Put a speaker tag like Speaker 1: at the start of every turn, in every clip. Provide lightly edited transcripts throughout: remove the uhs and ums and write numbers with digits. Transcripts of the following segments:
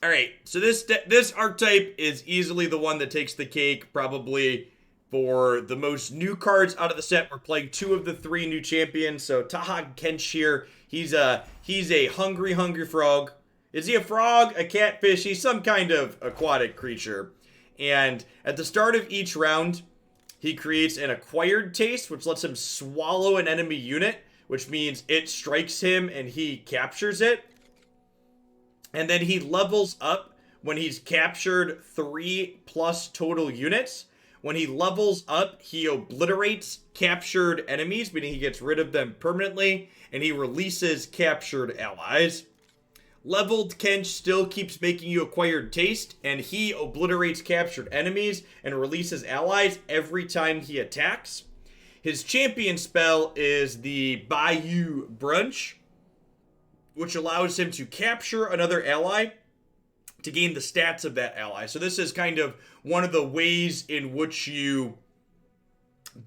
Speaker 1: All right, so this archetype is easily the one that takes the cake, probably for the most new cards out of the set. We're playing two of the three new champions. So Kench here, he's a hungry frog. Is he a frog, a catfish? He's some kind of aquatic creature. And at the start of each round, he creates an acquired taste, which lets him swallow an enemy unit, which means it strikes him and he captures it. And then he levels up when he's captured 3+ total units. When he levels up, he obliterates captured enemies, meaning he gets rid of them permanently, and he releases captured allies. Leveled Kench still keeps making you acquired taste, and he obliterates captured enemies and releases allies every time he attacks. His champion spell is the Bayou Brunch, which allows him to capture another ally to gain the stats of that ally. So this is kind of one of the ways in which you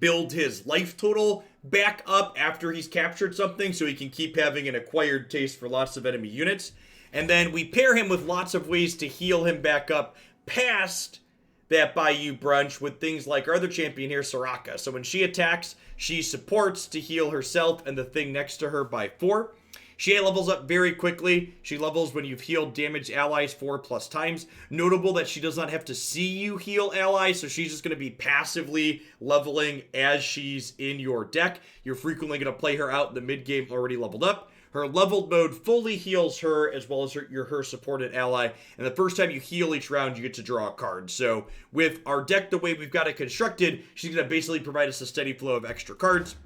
Speaker 1: build his life total back up after he's captured something, so he can keep having an acquired taste for lots of enemy units. And then we pair him with lots of ways to heal him back up past that Bayou Brunch with things like our other champion here, Soraka. So when she attacks, she supports to heal herself and the thing next to her by 4. She levels up very quickly. She levels when you've healed damaged allies 4+ times. Notable that she does not have to see you heal allies, so she's just going to be passively leveling as she's in your deck. You're frequently going to play her out in the mid-game already leveled up. Her leveled mode fully heals her as well as her supported ally. And the first time you heal each round, you get to draw a card. So with our deck the way we've got it constructed, she's going to basically provide us a steady flow of extra cards.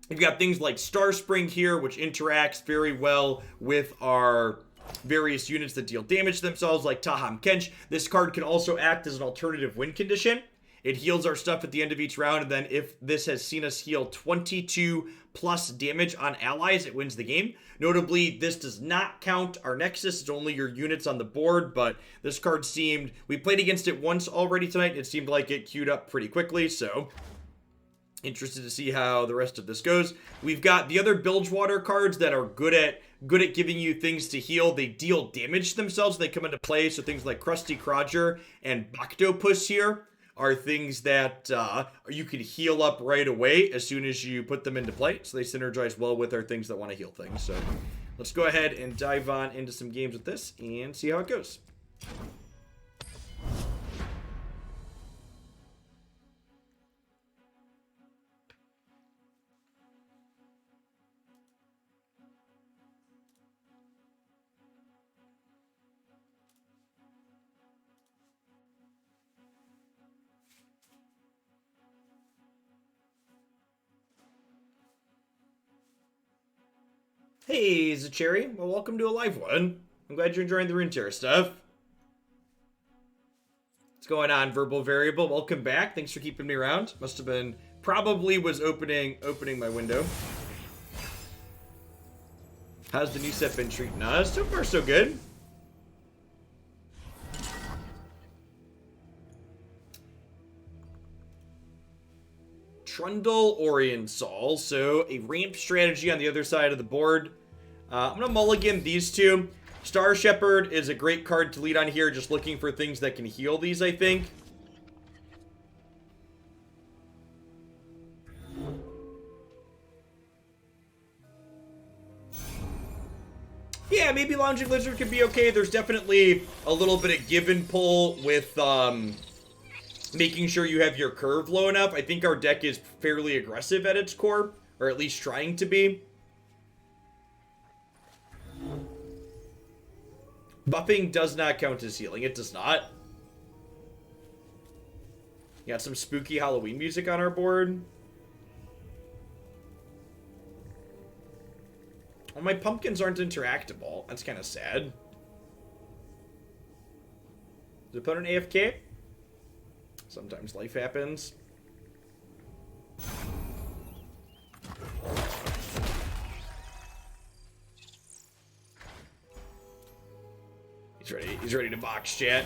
Speaker 1: You've got things like Star Spring here, which interacts very well with our various units that deal damage to themselves, like Kench. This card can also act as an alternative win condition. It heals our stuff at the end of each round, and then if this has seen us heal 22+ damage on allies, it wins the game. Notably, this does not count our Nexus. It's only your units on the board, but this card seemed... We played against it once already tonight. It seemed like it queued up pretty quickly, so... Interested to see how the rest of this goes. We've got the other Bilgewater cards that are good at giving you things to heal. They deal damage to themselves. They come into play. So things like Krusty Krogger and Bactopus here are things that you can heal up right away as soon as you put them into play. So they synergize well with our things that want to heal things. So let's go ahead and dive on into some games with this and see how it goes. Hey, Zachary. Well, welcome to a live one. I'm glad you're enjoying the Runeterra stuff. What's going on, Verbal Variable? Welcome back. Thanks for keeping me around. Must have been... Probably was opening my window. How's the new set been treating us? So far, so good. Trundle Oriensol. So a ramp strategy on the other side of the board. I'm going to mulligan these two. Star Shepherd is a great card to lead on here, just looking for things that can heal these, I think. Yeah, maybe Lounging Lizard could be okay. There's definitely a little bit of give and pull with making sure you have your curve low enough. I think our deck is fairly aggressive at its core, or at least trying to be. Buffing does not count as healing. It does not. Got some spooky Halloween music on our board. Well, my pumpkins aren't interactable. That's kind of sad. Is the opponent AFK? Sometimes life happens. He's ready. He's ready to box, chat.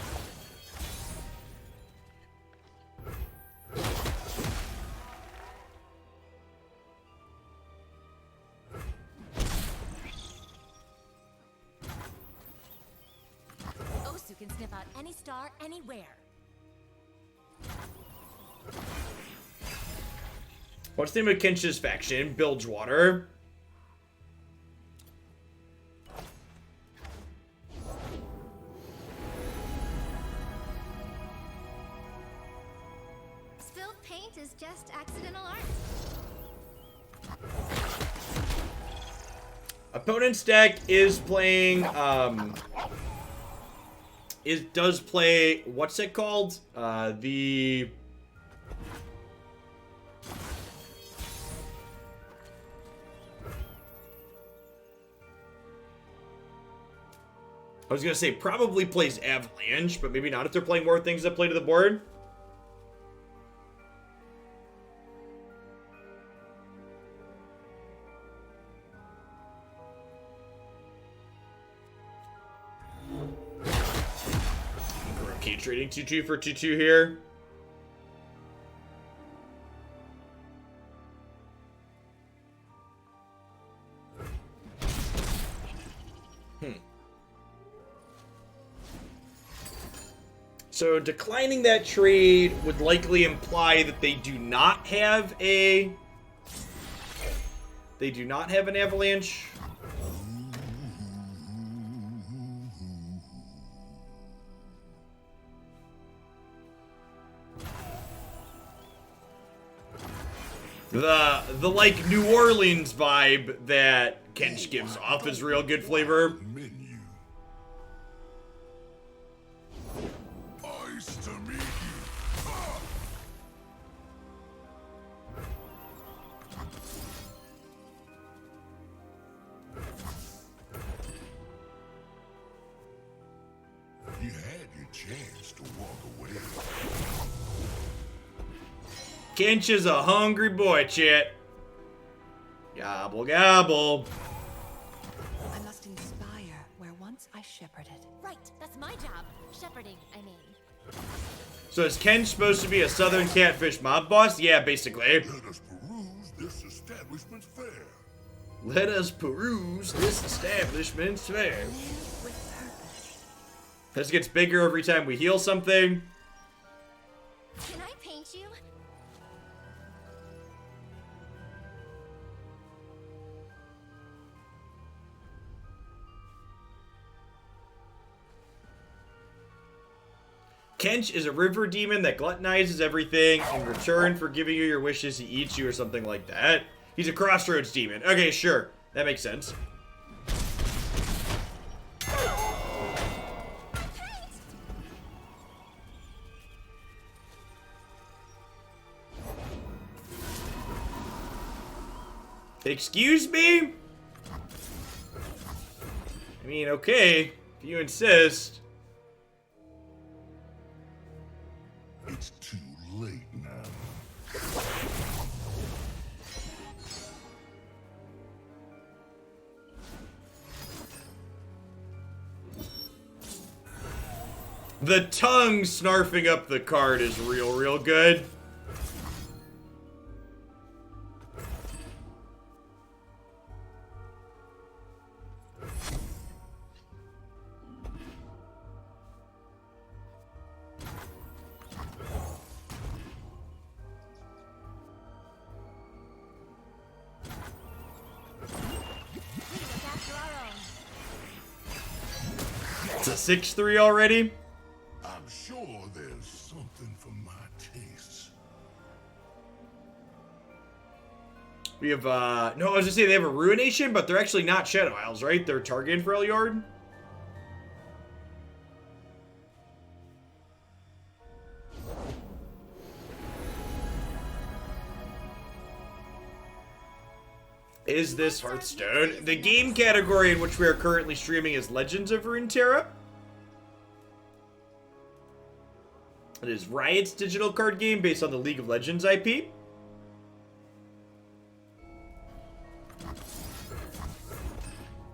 Speaker 2: can sniff out any star anywhere.
Speaker 1: What's the name of Kench's faction? Bilgewater.
Speaker 2: Spilled paint is just accidental art.
Speaker 1: Opponent's deck is playing, does play, what's it called? The... I was gonna say probably plays Avalanche, but maybe not if they're playing more things that play to the board. Okay, trading 2-2 for 2-2 here. So declining that trade would likely imply that they do not have an Avalanche. The like New Orleans vibe that Kench gives off is real good flavor.
Speaker 3: You had your chance to walk away.
Speaker 1: Kench is a hungry boy, chat. Gobble, gobble.
Speaker 4: I must inspire where once I shepherded.
Speaker 2: Right, that's my job. Shepherding, I mean.
Speaker 1: So is Kench supposed to be a Southern Catfish mob boss? Yeah, basically.
Speaker 3: Let us peruse this establishment's fare.
Speaker 1: Let us peruse this establishment's fare.
Speaker 4: Live with purpose.
Speaker 1: This gets bigger every time we heal something.
Speaker 2: Can I paint you?
Speaker 1: Kench is a river demon that gluttonizes everything. In return for giving you your wishes, he eats you or something like that. He's a crossroads demon. Okay, sure. That makes sense. Excuse me? I mean, okay, if you insist.
Speaker 3: It's too late now.
Speaker 1: The tongue snarfing up the card is real good. It's a 6-3 already.
Speaker 3: I'm sure there's something for my tastes.
Speaker 1: We have, no, I was gonna say they have a Ruination, but they're actually not Shadow Isles, right? They're Targaryen for Elyord. Is this Hearthstone? The game category in which we are currently streaming is Legends of Runeterra. It is Riot's digital card game based on the League of Legends IP. I'm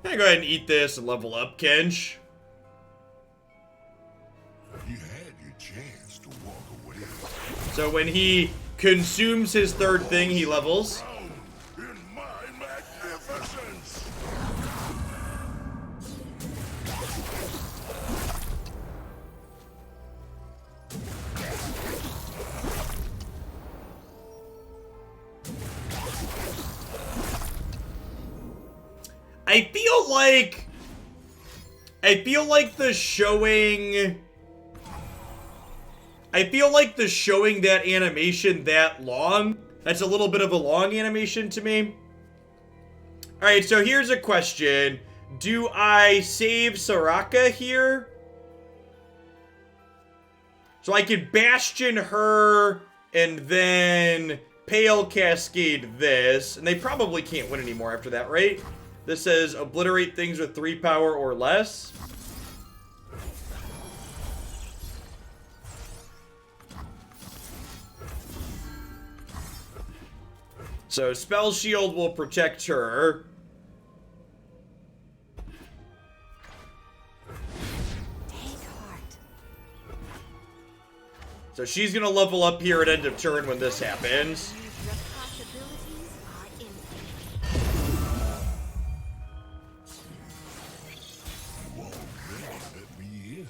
Speaker 1: gonna go ahead and eat this and level up, Kench.
Speaker 3: You had your chance to walk away.
Speaker 1: So when he consumes his third thing, he levels.
Speaker 3: In my magnificence.
Speaker 1: I feel like the showing that animation that long, that's a little bit of a long animation to me. Alright, so here's a question. Do I save Soraka here? So I could Bastion her and then Pale Cascade this. And they probably can't win anymore after that, right? This says obliterate things with 3 power or less. So Spell Shield will protect her.
Speaker 4: Take heart.
Speaker 1: So she's gonna level up here at end of turn when this happens.
Speaker 2: Your possibilities are infinite.
Speaker 3: You already let me in.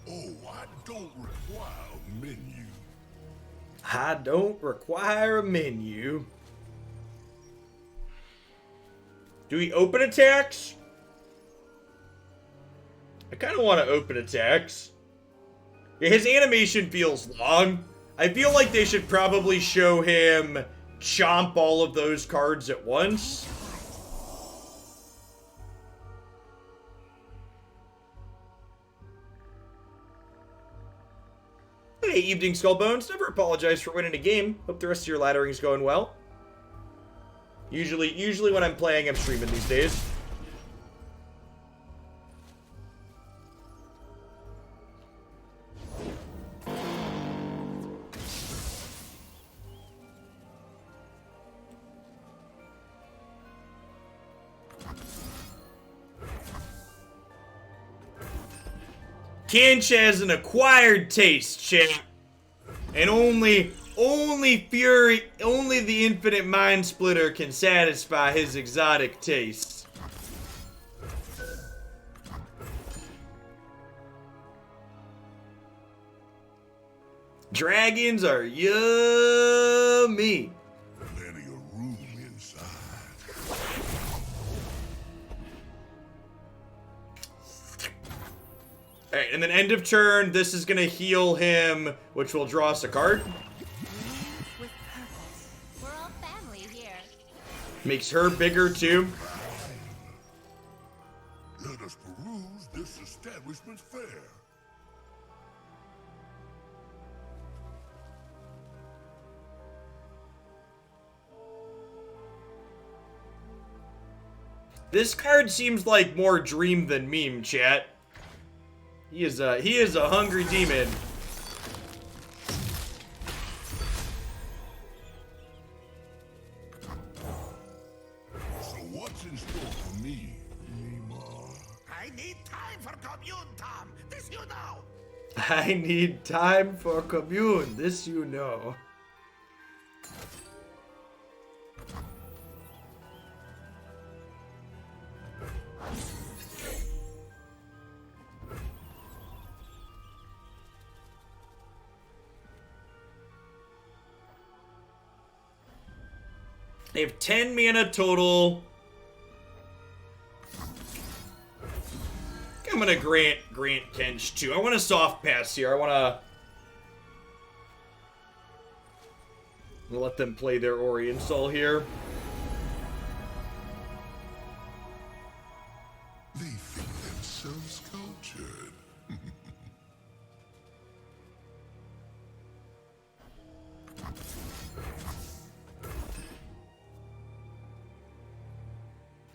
Speaker 3: Oh, I don't require a menu.
Speaker 1: I don't require a menu. Do we open attacks? I kind of want to open attacks. Yeah, his animation feels long. I feel like they should probably show him chomp all of those cards at once. Hey, Evening Skullbones. Never apologize for winning a game. Hope the rest of your laddering's going well. Usually when I'm playing, I'm streaming these days. Kench has an acquired taste, chat. And only the infinite mind splitter can satisfy his exotic tastes. Dragons are yummy.
Speaker 3: Plenty of room inside.
Speaker 1: Alright, and then end of turn, this is gonna heal him, which will draw us a card.
Speaker 2: With purpose. We're all family here.
Speaker 1: Makes her bigger too.
Speaker 3: Let us peruse this establishment's fare.
Speaker 1: This card seems like more dream than meme, chat. He is a hungry demon.
Speaker 3: So what's in store for me, Neymar?
Speaker 5: I need time for commune, Tom. This you know.
Speaker 1: I need time for commune, this you know. They have 10 mana total. I'm gonna grant Kench too. I want a soft pass here. I'm gonna let them play their Oriental here.
Speaker 3: They think themselves cultured.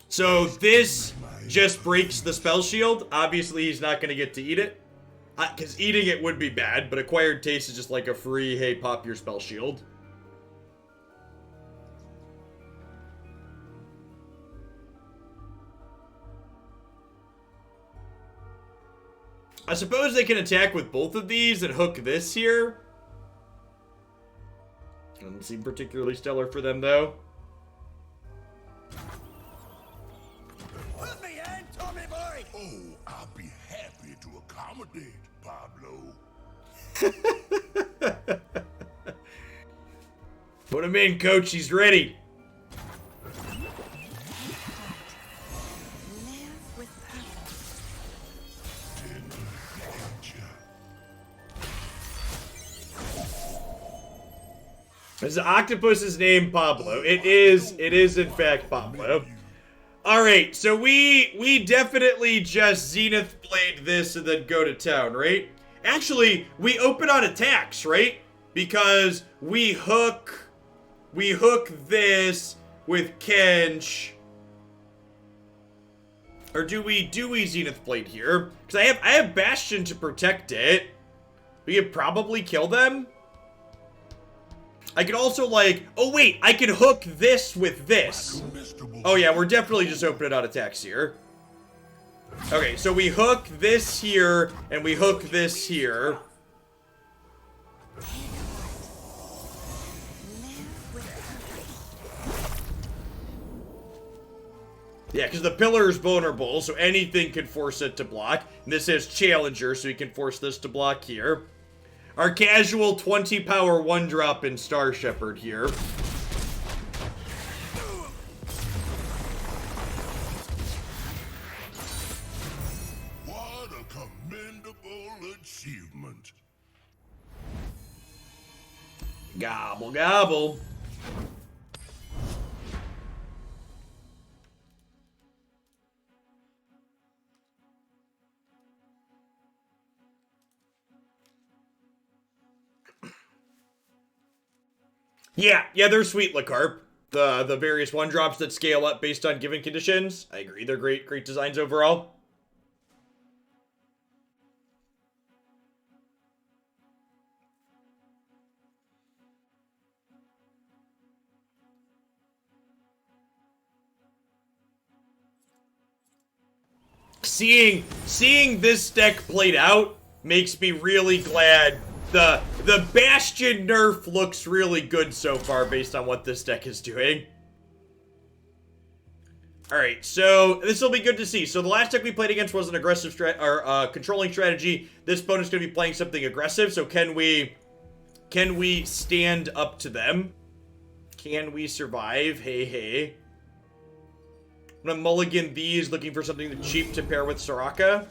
Speaker 1: So this just breaks the spell shield. Obviously, he's not going to get to eat it. Because eating it would be bad, but acquired taste is just like a free, hey, pop your spell shield. I suppose they can attack with both of these and hook this here. Doesn't seem particularly stellar for them, though.
Speaker 5: Put me in, Tommy boy.
Speaker 3: Oh, I'll be happy to accommodate, Pablo.
Speaker 1: Put him in, coach. He's ready. Is the octopus's name Pablo? It is in fact Pablo. Alright, so we definitely just Zenith Blade this and then go to town, right? Actually, we open on attacks, right? Because we hook this with Kench. Or do we Zenith Blade here? Because I have Bastion to protect it. We could probably kill them. I could also like, oh wait, I can hook this with this. Oh yeah, we're definitely just opening on attacks here. Okay, so we hook this here, and we hook this here. Yeah, because the pillar is vulnerable, so anything can force it to block. And this is Challenger, so you can force this to block here. Our casual 20 power 1-drop in Star Shepherd here.
Speaker 3: What a commendable achievement.
Speaker 1: Gobble, gobble. Yeah, they're sweet, LaCarp. The various 1-drops that scale up based on given conditions. I agree, they're great designs overall. Seeing this deck played out makes me really glad. The Bastion nerf looks really good so far based on what this deck is doing. Alright, so this will be good to see. So the last deck we played against was an aggressive controlling strategy. This opponent's going to be playing something aggressive, so can we stand up to them? Can we survive? Hey. I'm gonna mulligan these, looking for something cheap to pair with Soraka.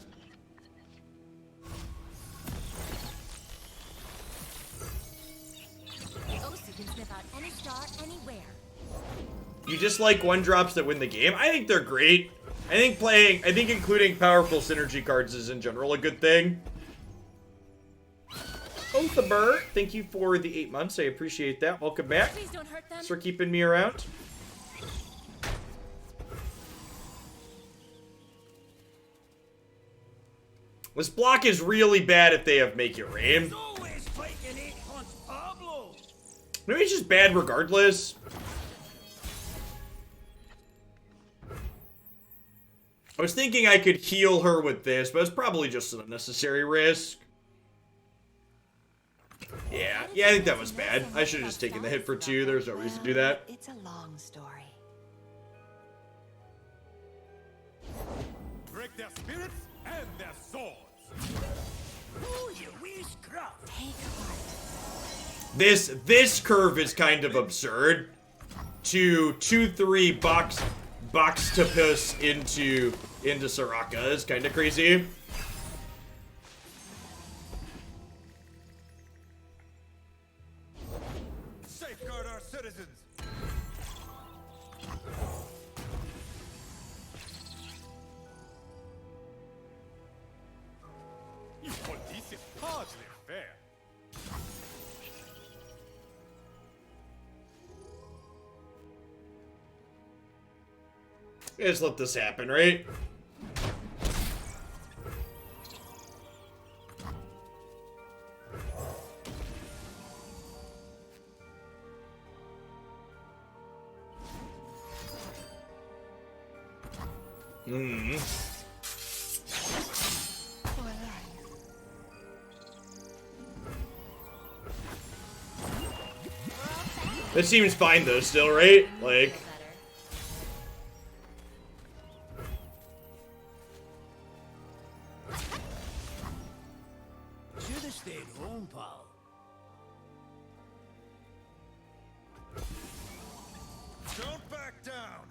Speaker 1: You just like 1-drops that win the game? I think they're great. I think including powerful synergy cards is in general a good thing. Oh, the bird. Thank you for the 8 months. I appreciate that. Welcome back.
Speaker 2: Please don't hurt them.
Speaker 1: Thanks for keeping me around. This block is really bad if they have Make It Rain. Maybe it's just bad regardless. I was thinking I could heal her with this, but it's probably just an unnecessary risk. Yeah, I think that was bad. I should have just taken the hit for 2. There's no reason to do that.
Speaker 4: It's a long story.
Speaker 5: Break their spirits and their swords. Ooh, you wee scruff.
Speaker 4: Take heart.
Speaker 1: This curve is kind of absurd. To 2-3 box to piss into Soraka is kind of crazy.
Speaker 5: Safeguard our citizens. You police is hardly fair.
Speaker 1: Just let this happen, right? That seems fine though, still, right? Like,
Speaker 5: Should have stayed home, pal. Don't back down.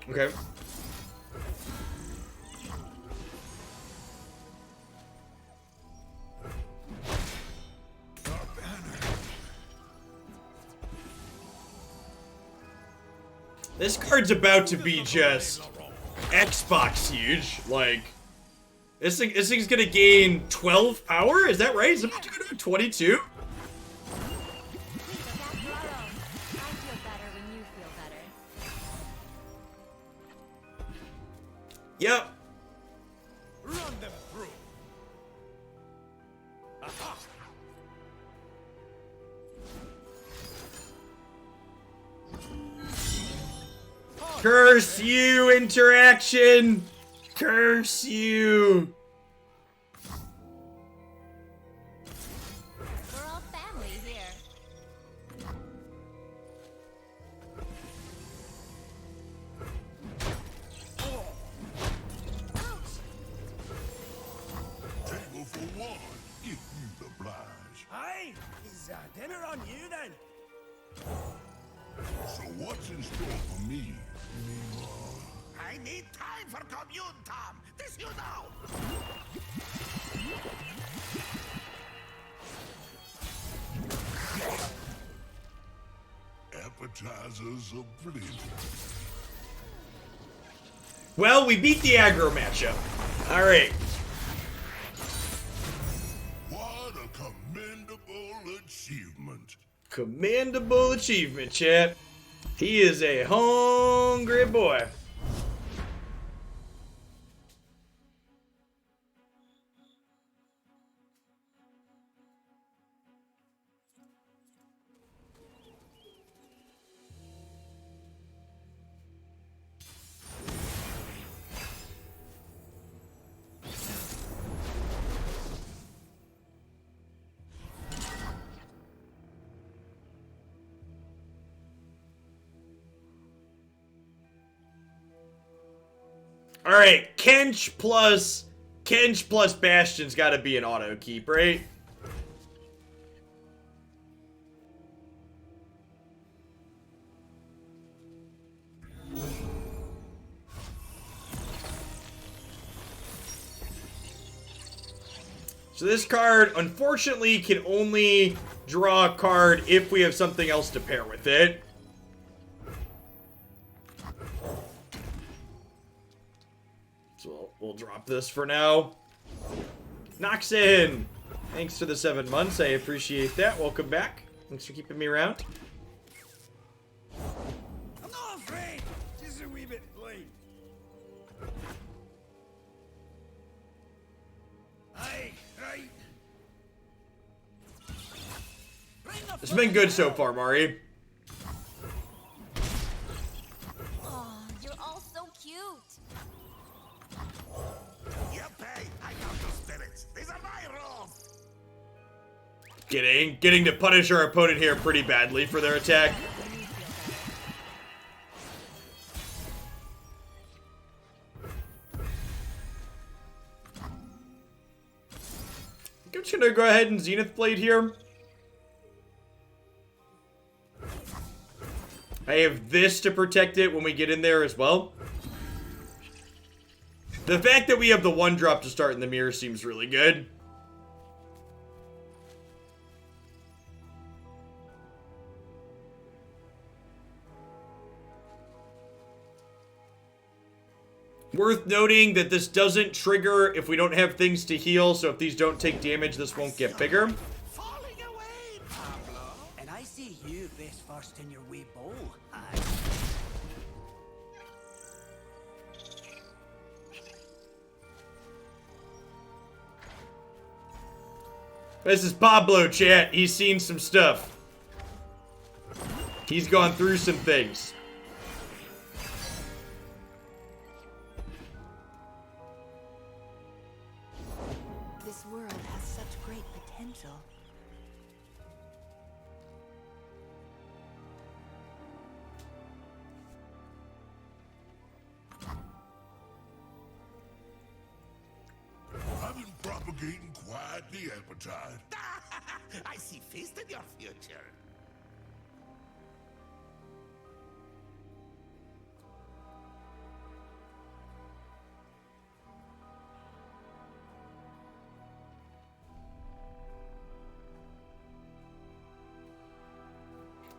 Speaker 1: okay. This card's about to be just Xbox huge. Like, this thing's gonna gain 12 power? Is that right? Is it about to go to 22?
Speaker 2: Look after our own. I feel better when you feel better.
Speaker 1: Yep.
Speaker 5: Run them through. Aha!
Speaker 1: Curse you, interaction! Curse you!
Speaker 2: We're all family here.
Speaker 3: Table for one, if you oblige.
Speaker 5: Aye, is dinner on you then?
Speaker 3: So what's in store for me?
Speaker 5: I need time for commune, Tom. This you know.
Speaker 3: Appetizers of pleasure.
Speaker 1: Well, we beat the aggro matchup. Alright.
Speaker 3: What a commendable achievement.
Speaker 1: Commendable achievement, chat. He is a hungry boy. Alright, Kench plus Bastion's gotta be an auto keep, right? So this card, unfortunately, can only draw a card if we have something else to pair with it. So we'll drop this for now. Noxin! Thanks for the 7 months. I appreciate that. Welcome back. Thanks for keeping me around.
Speaker 5: I'm not afraid. Just a wee bit late. Aye, right.
Speaker 1: It's been good so far, Mari.
Speaker 2: Oh, you're all so cute.
Speaker 5: You pay. I got the spirits. These are my rules.
Speaker 1: Getting to punish our opponent here pretty badly for their attack.
Speaker 2: When you feel better.
Speaker 1: I'm just gonna go ahead and Zenith Blade here. I have this to protect it when we get in there as well. The fact that we have the 1-drop to start in the mirror seems really good. Worth noting that this doesn't trigger if we don't have things to heal, so if these don't take damage, this won't get bigger.
Speaker 5: Falling away, Pablo.
Speaker 6: And I see you face first in your wee bowl. Aye.
Speaker 1: This is Pablo, chat. He's seen some stuff. He's gone through some things.
Speaker 4: This world has such great potential.
Speaker 3: I've been propagating quite the appetite.
Speaker 5: I see feast in your future.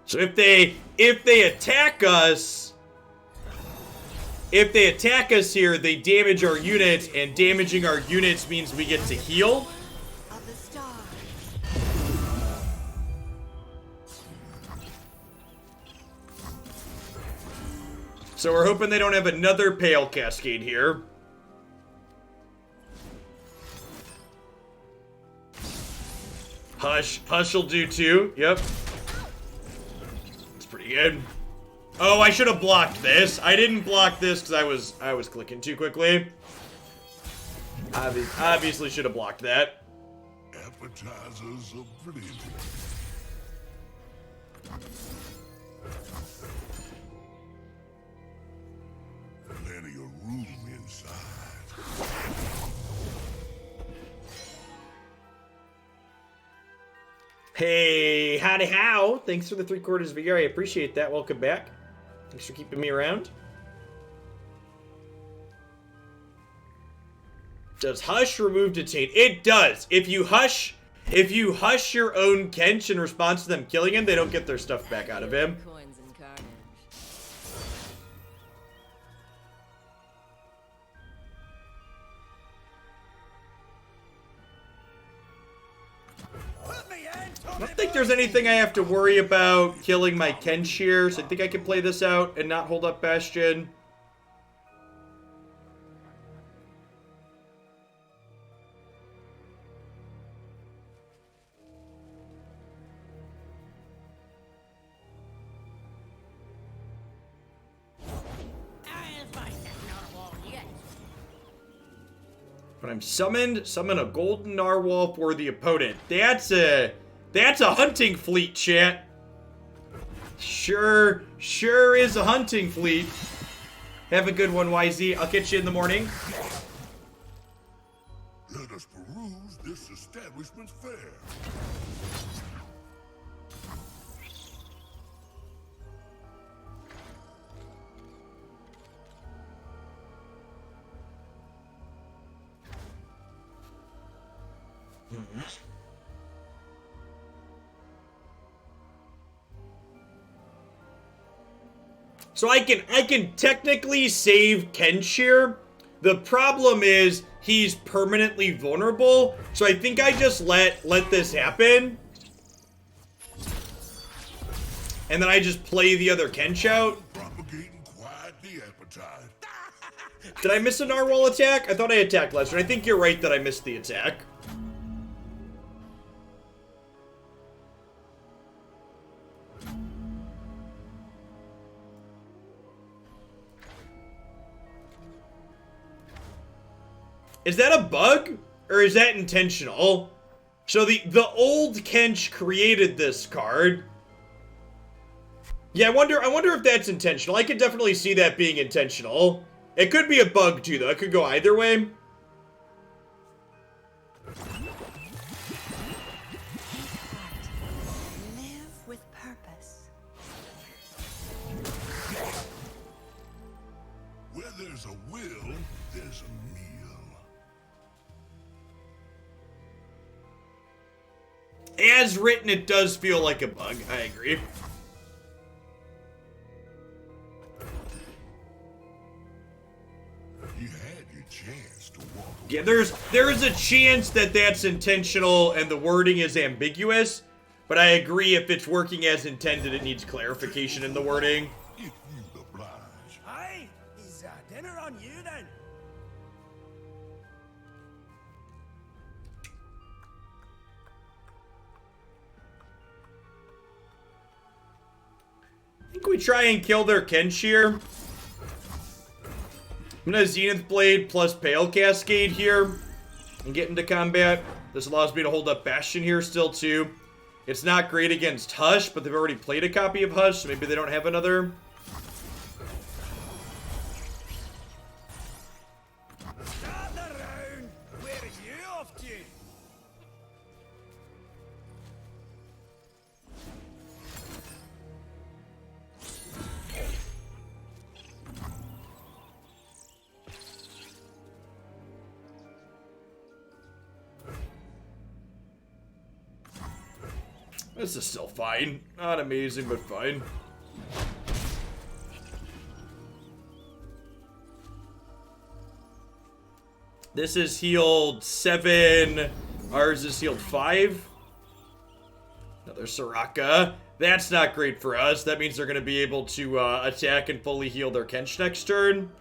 Speaker 1: So if they attack us, if they attack us here, they damage our units, and damaging our units means we get to heal.
Speaker 4: Of the stars.
Speaker 1: So we're hoping they don't have another Pale Cascade here. Hush. Hush will do too. Yep. It's pretty good. Oh, I should have blocked this. I didn't block this because I was clicking too quickly. Obviously should have blocked that.
Speaker 3: Appetizers of plenty. Plenty of room inside.
Speaker 1: Hey, howdy how. Thanks for the 3/4 of a year. I appreciate that. Welcome back. Thanks for keeping me around. Does Hush remove Detain? It does. If you hush your own Kench in response to them killing him, they don't get their stuff back out of him.
Speaker 2: Coins and carnage.
Speaker 5: Put me in,
Speaker 1: I don't think there's anything I have to worry about killing my Kench here, so I think I can play this out and not hold up Bastion.
Speaker 2: I'll fight that narwhal yet.
Speaker 1: When I'm summoned, summon a golden narwhal for the opponent. That's a hunting fleet, chat. Sure is a hunting fleet. Have a good one, YZ. I'll catch you in the morning.
Speaker 3: Let us peruse this establishment's fare.
Speaker 1: So I can technically save Kench here. The problem is he's permanently vulnerable. So I think I just let this happen. And then I just play the other Kench out.
Speaker 3: Propagating quiet the appetite.
Speaker 1: Did I miss a narwhal attack? I thought I attacked Lester. I think you're right that I missed the attack. Is that a bug? Or is that intentional? So the old Kench created this card. Yeah, I wonder if that's intentional. I could definitely see that being intentional. It could be a bug too, though. It could go either way.
Speaker 4: Live with purpose.
Speaker 3: Where there's a will, there's a meal.
Speaker 1: As written, it does feel like a bug. I agree.
Speaker 3: You had your chance to walk.
Speaker 1: Yeah, there's a chance that that's intentional and the wording is ambiguous, but I agree if it's working as intended, it needs clarification in the wording.
Speaker 3: If you oblige.
Speaker 5: Aye, is dinner on you then?
Speaker 1: I think we try and kill their Kench here. I'm gonna Zenith Blade plus Pale Cascade here and get into combat. This allows me to hold up Bastion here still too. It's not great against Hush, but they've already played a copy of Hush, so maybe they don't have another.
Speaker 5: Gather round. Where are you off to?
Speaker 1: This is still fine. Not amazing, but fine. This is healed 7. Ours is healed 5. Another Soraka. That's not great for us. That means they're going to be able to attack and fully heal their Kench next turn.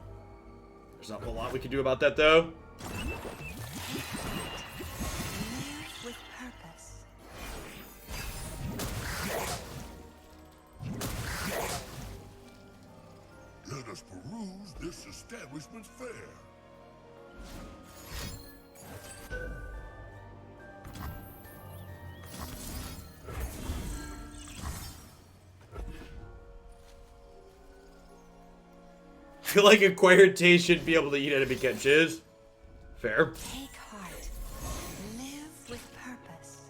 Speaker 1: There's not a whole lot we can do about that, though.
Speaker 4: Live with purpose.
Speaker 3: Let us peruse this establishment's fare.
Speaker 1: I feel like acquired taste should be able to eat enemy Kenches. Fair.
Speaker 4: Take heart. Live with purpose.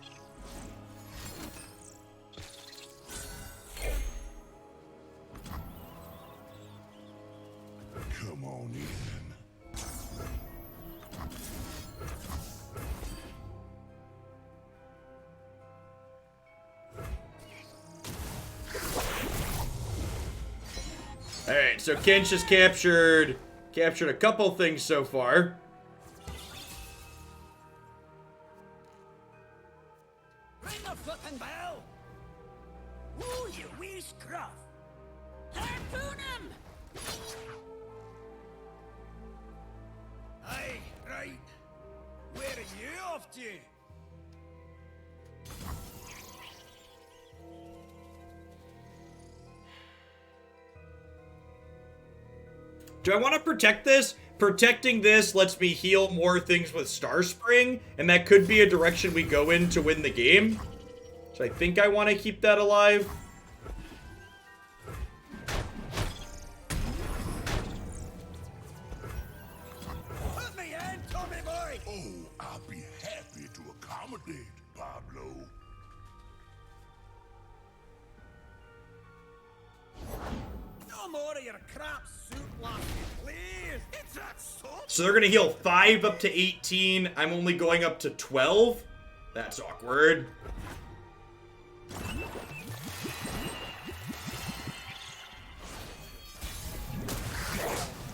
Speaker 3: Come on in.
Speaker 1: Alright, so Kench has captured a couple things so far.
Speaker 5: Ring the flippin' bell! Woo, you wee scruff! Harpoon him! Aye, right. Where are you off to?
Speaker 1: Do I want to protect this? Protecting this lets me heal more things with Star Spring, and that could be a direction we go in to win the game. So I think I want to keep that alive.
Speaker 5: Put me in, Tommy boy!
Speaker 3: Oh, I'll be happy to accommodate, Pablo.
Speaker 5: No more of your crap suit lassie, please! It's that salt!
Speaker 1: So they're going to heal 5 up to 18. I'm only going up to 12. That's awkward.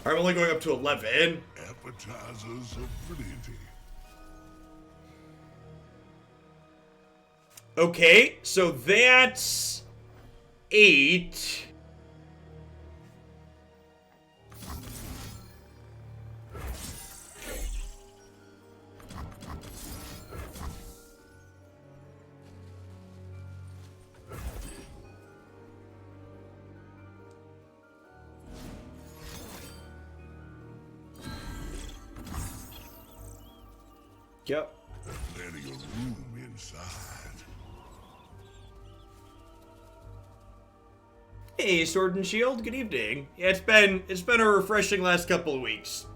Speaker 1: I'm only going up to 11.
Speaker 3: Appetizers of plenty.
Speaker 1: Okay, so that's 8. Yep.
Speaker 3: Plenty of room inside.
Speaker 1: Hey, Sword and Shield, good evening. Yeah, it's been a refreshing last couple of weeks.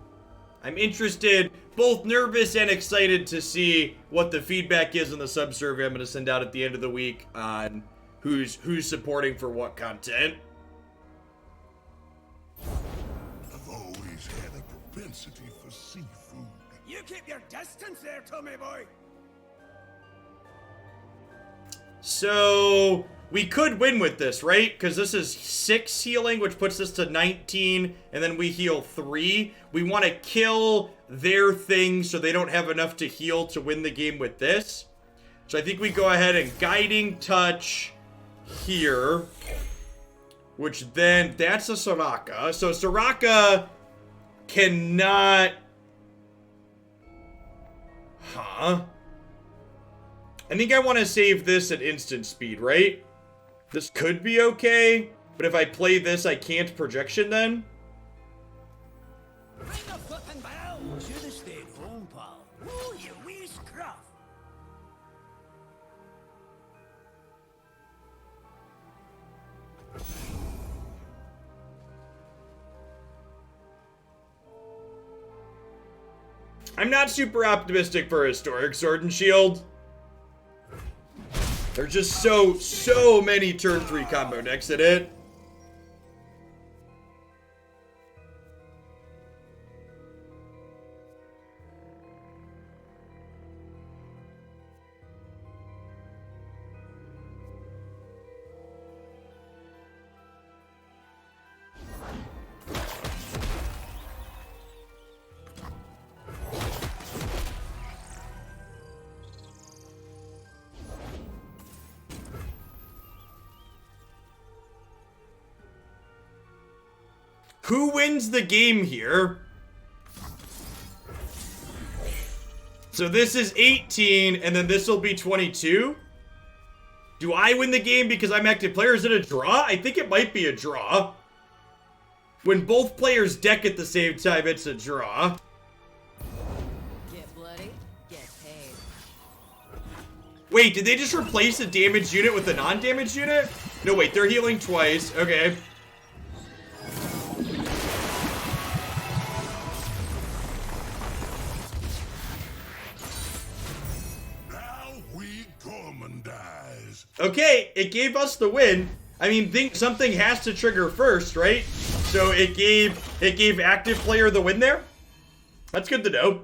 Speaker 1: I'm interested, both nervous and excited to see what the feedback is in the sub survey I'm going to send out at the end of the week on who's supporting for what content.
Speaker 3: I've always had a propensity for seafood.
Speaker 5: You keep your distance there, Tommy boy!
Speaker 1: So we could win with this, right? Because this is 6 healing, which puts us to 19, and then we heal 3. We want to kill their thing so they don't have enough to heal to win the game with this. So I think we go ahead and Guiding Touch here, which then, that's a Soraka. So Soraka cannot... Huh? I think I want to save this at instant speed, right? This could be okay, but if I play this, I can't projection then.
Speaker 5: Ring the flippin' bell! Should have stayed home, pal. Woo, you wee scruff!
Speaker 1: I'm not super optimistic for Historic Sword and Shield. There's just so many turn 3 combo decks in it. Who wins the game here? So this is 18, and then this will be 22. Do I win the game because I'm active player? Is it a draw? I think it might be a draw. When both players deck at the same time, it's a draw.
Speaker 2: Get bloody, get paid.
Speaker 1: Wait, did they just replace a damaged unit with a non-damaged unit? No, wait, they're healing twice. Okay. Okay, it gave us the win. I mean, think something has to trigger first, right? So it gave active player the win there. That's good to know.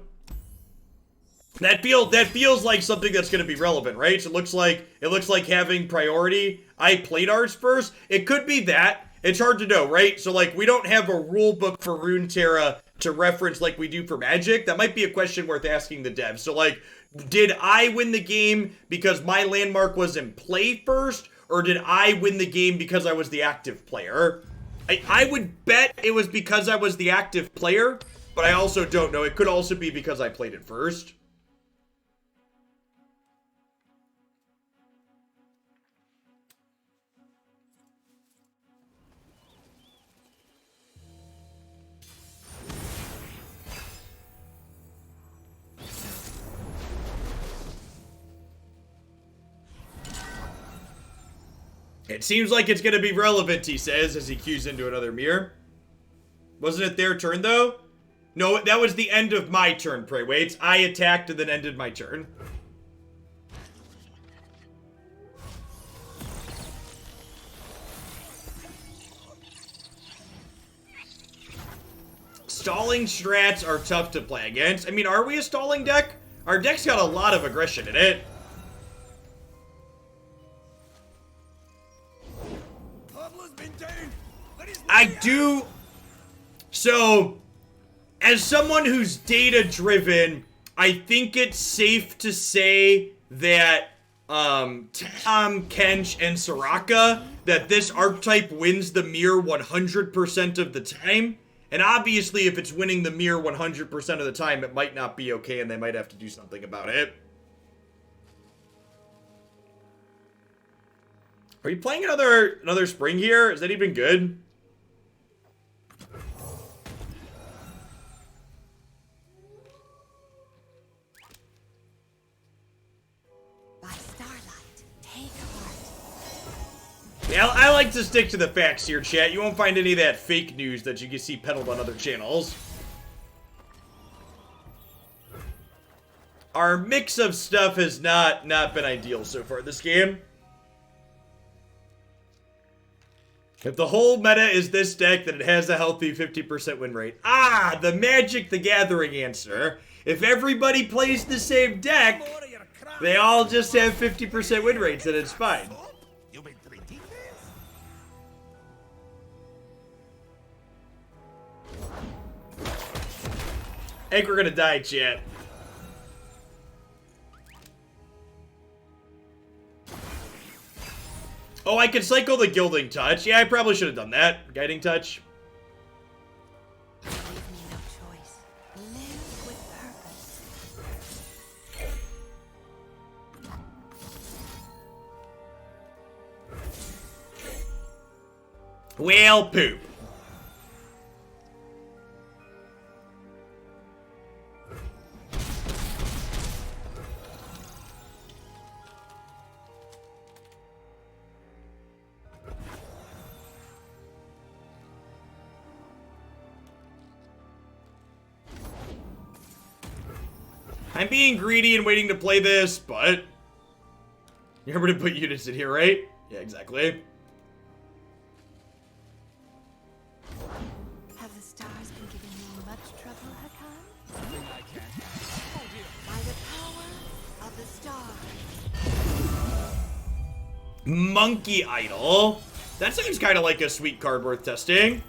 Speaker 1: That feels like something that's going to be relevant, right? So it looks like having priority. I played ours first. It could be that. It's hard to know, right? So like we don't have a rule book for Runeterra to reference like we do for Magic. That might be a question worth asking the devs. So like, did I win the game because my landmark was in play first, or did I win the game because I was the active player? I would bet it was because I was the active player, but I also don't know. It could also be because I played it first. It seems like it's going to be relevant, he says, as he cues into another mirror. Wasn't it their turn, though? No, that was the end of my turn, Prey Waits. I attacked and then ended my turn. Stalling strats are tough to play against. I mean, are we a stalling deck? Our deck's got a lot of aggression in it. I do. So, as someone who's data driven, I think it's safe to say that Kench and Soraka, that this archetype wins the mirror 100% of the time. And obviously, if it's winning the mirror 100% of the time, it might not be okay, and they might have to do something about it. Are you playing another spring here? Is that even good? Yeah, I like to stick to the facts here, chat. You won't find any of that fake news that you can see peddled on other channels. Our mix of stuff has not been ideal so far this game. If the whole meta is this deck, then it has a healthy 50% win rate. Ah, the Magic the Gathering answer. If everybody plays the same deck, they all just have 50% win rates, and it's fine. I think we're gonna die, chat. Oh, I can cycle the Gilding Touch. Yeah, I probably should have done that. Guiding Touch.
Speaker 4: Leave me no choice. Live with purpose.
Speaker 1: Whale poop. I'm being greedy and waiting to play this, but you remember to put units in here, right? Yeah, exactly.
Speaker 4: Have the stars been giving you much trouble, Hakan? By the power of the stars.
Speaker 1: Monkey Idol. That seems kind of like a sweet card worth testing.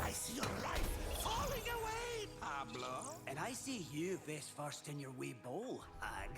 Speaker 6: I see your life falling away, Pablo. And I see you best first in your wee bowl, hag.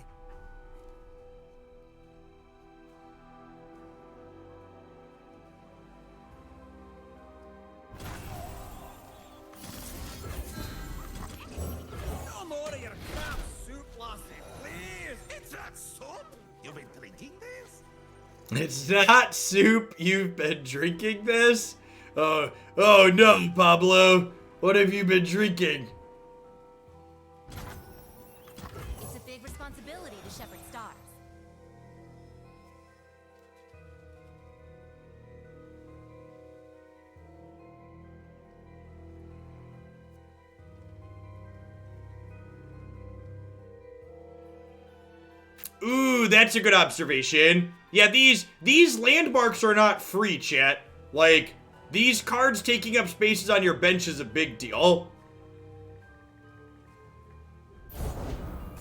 Speaker 1: It's not soup. You've been drinking this? Oh no, Pablo. What have you been drinking?
Speaker 2: It's a big responsibility to shepherd stars.
Speaker 1: Ooh, that's a good observation. Yeah, these landmarks are not free, chat. Like, these cards taking up spaces on your bench is a big deal.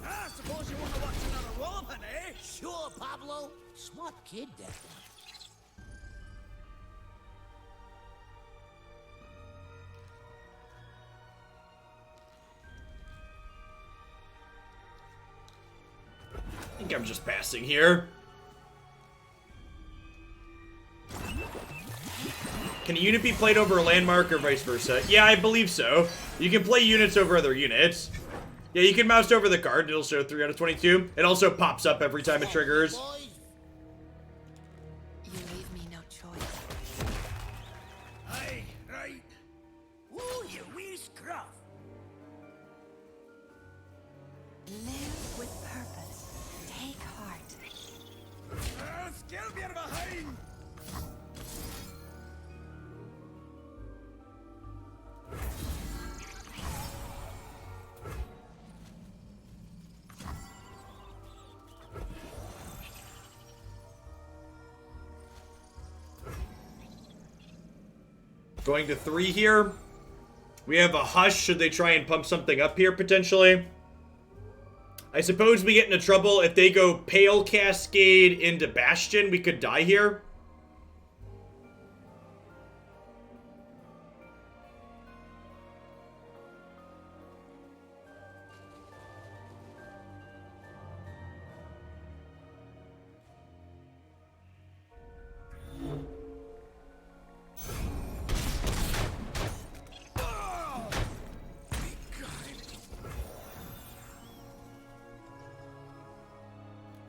Speaker 6: I suppose you want to watch another walloping, eh? Sure, Pablo. Smart kid, that one.
Speaker 1: I think I'm just passing here. Can a unit be played over a landmark or vice versa? Yeah, I believe so. You can play units over other units. Yeah, you can mouse over the card. It'll show 3 out of 22. It also pops up every time it triggers.
Speaker 4: You leave me no choice.
Speaker 6: Aye, right. Ooh, you wee scruff.
Speaker 4: Live with purpose. Take heart.
Speaker 6: Scare me behind.
Speaker 1: Going to 3 here. We have a Hush. Should they try and pump something up here, potentially? I suppose we get into trouble if they go Pale Cascade into Bastion. We could die here.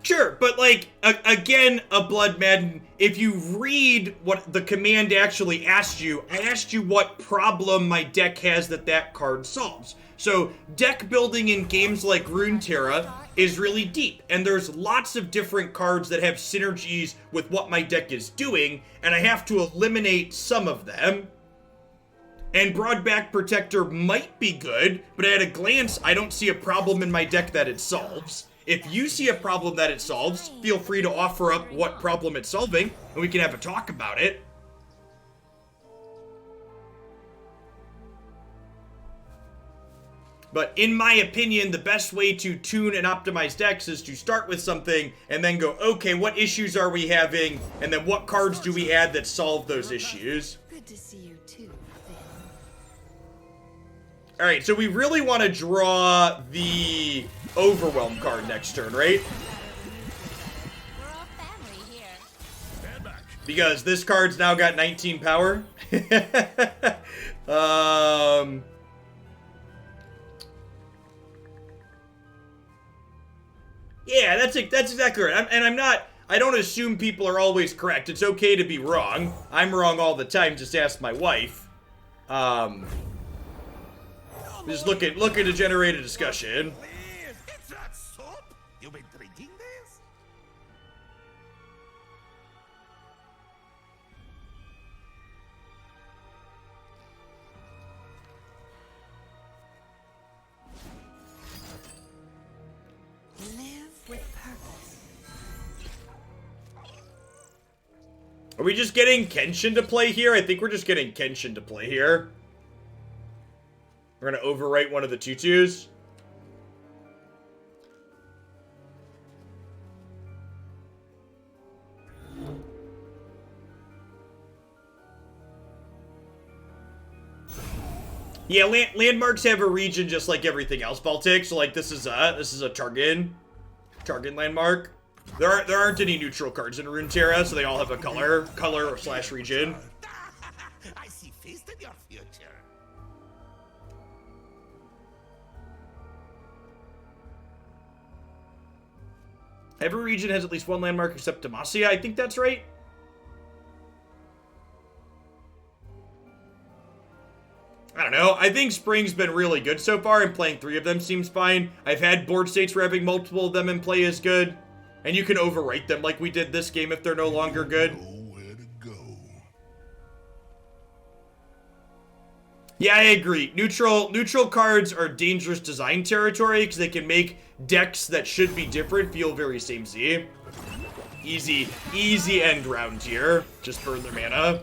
Speaker 1: Sure, but like, again, a Blood Madden, if you read what the command actually asked you, I asked you what problem my deck has that card solves. So, deck building in games like Runeterra is really deep, and there's lots of different cards that have synergies with what my deck is doing, and I have to eliminate some of them. And Broadback Protector might be good, but at a glance, I don't see a problem in my deck that it solves. If you see a problem that it solves, feel free to offer up what problem it's solving, and we can have a talk about it. But in my opinion, the best way to tune and optimize decks is to start with something and then go, okay, what issues are we having? And then what cards do we add that solve those issues?
Speaker 4: Good to see you too, Finn.
Speaker 1: Alright, so we really want to draw the Overwhelm card next turn, right?
Speaker 2: We're all family here.
Speaker 1: Because this card's now got 19 power. Yeah, that's exactly right. I don't assume people are always correct. It's okay to be wrong. I'm wrong all the time, just ask my wife. Just looking to generate a discussion.
Speaker 3: Please, it's not soup. You've been drinking this?
Speaker 4: Live with purpose.
Speaker 1: Are we just getting Kench into play here? I think we're just getting Kench into play here. We're gonna overwrite one of the tutus. Yeah, landmarks have a region just like everything else, Baltic. So like this is a Targan landmark. There aren't any neutral cards in Runeterra, so they all have a color / region.
Speaker 3: I see feast in your future.
Speaker 1: Every region has at least one landmark except Demacia. I think that's right. I don't know. I think Spring's been really good so far, and playing 3 of them seems fine. I've had board states where having multiple of them in play is good. And you can overwrite them like we did this game if they're no longer good.
Speaker 3: Nowhere to go.
Speaker 1: Yeah, I agree. Neutral cards are dangerous design territory because they can make decks that should be different feel very samey. Easy end round here. Just burn their mana.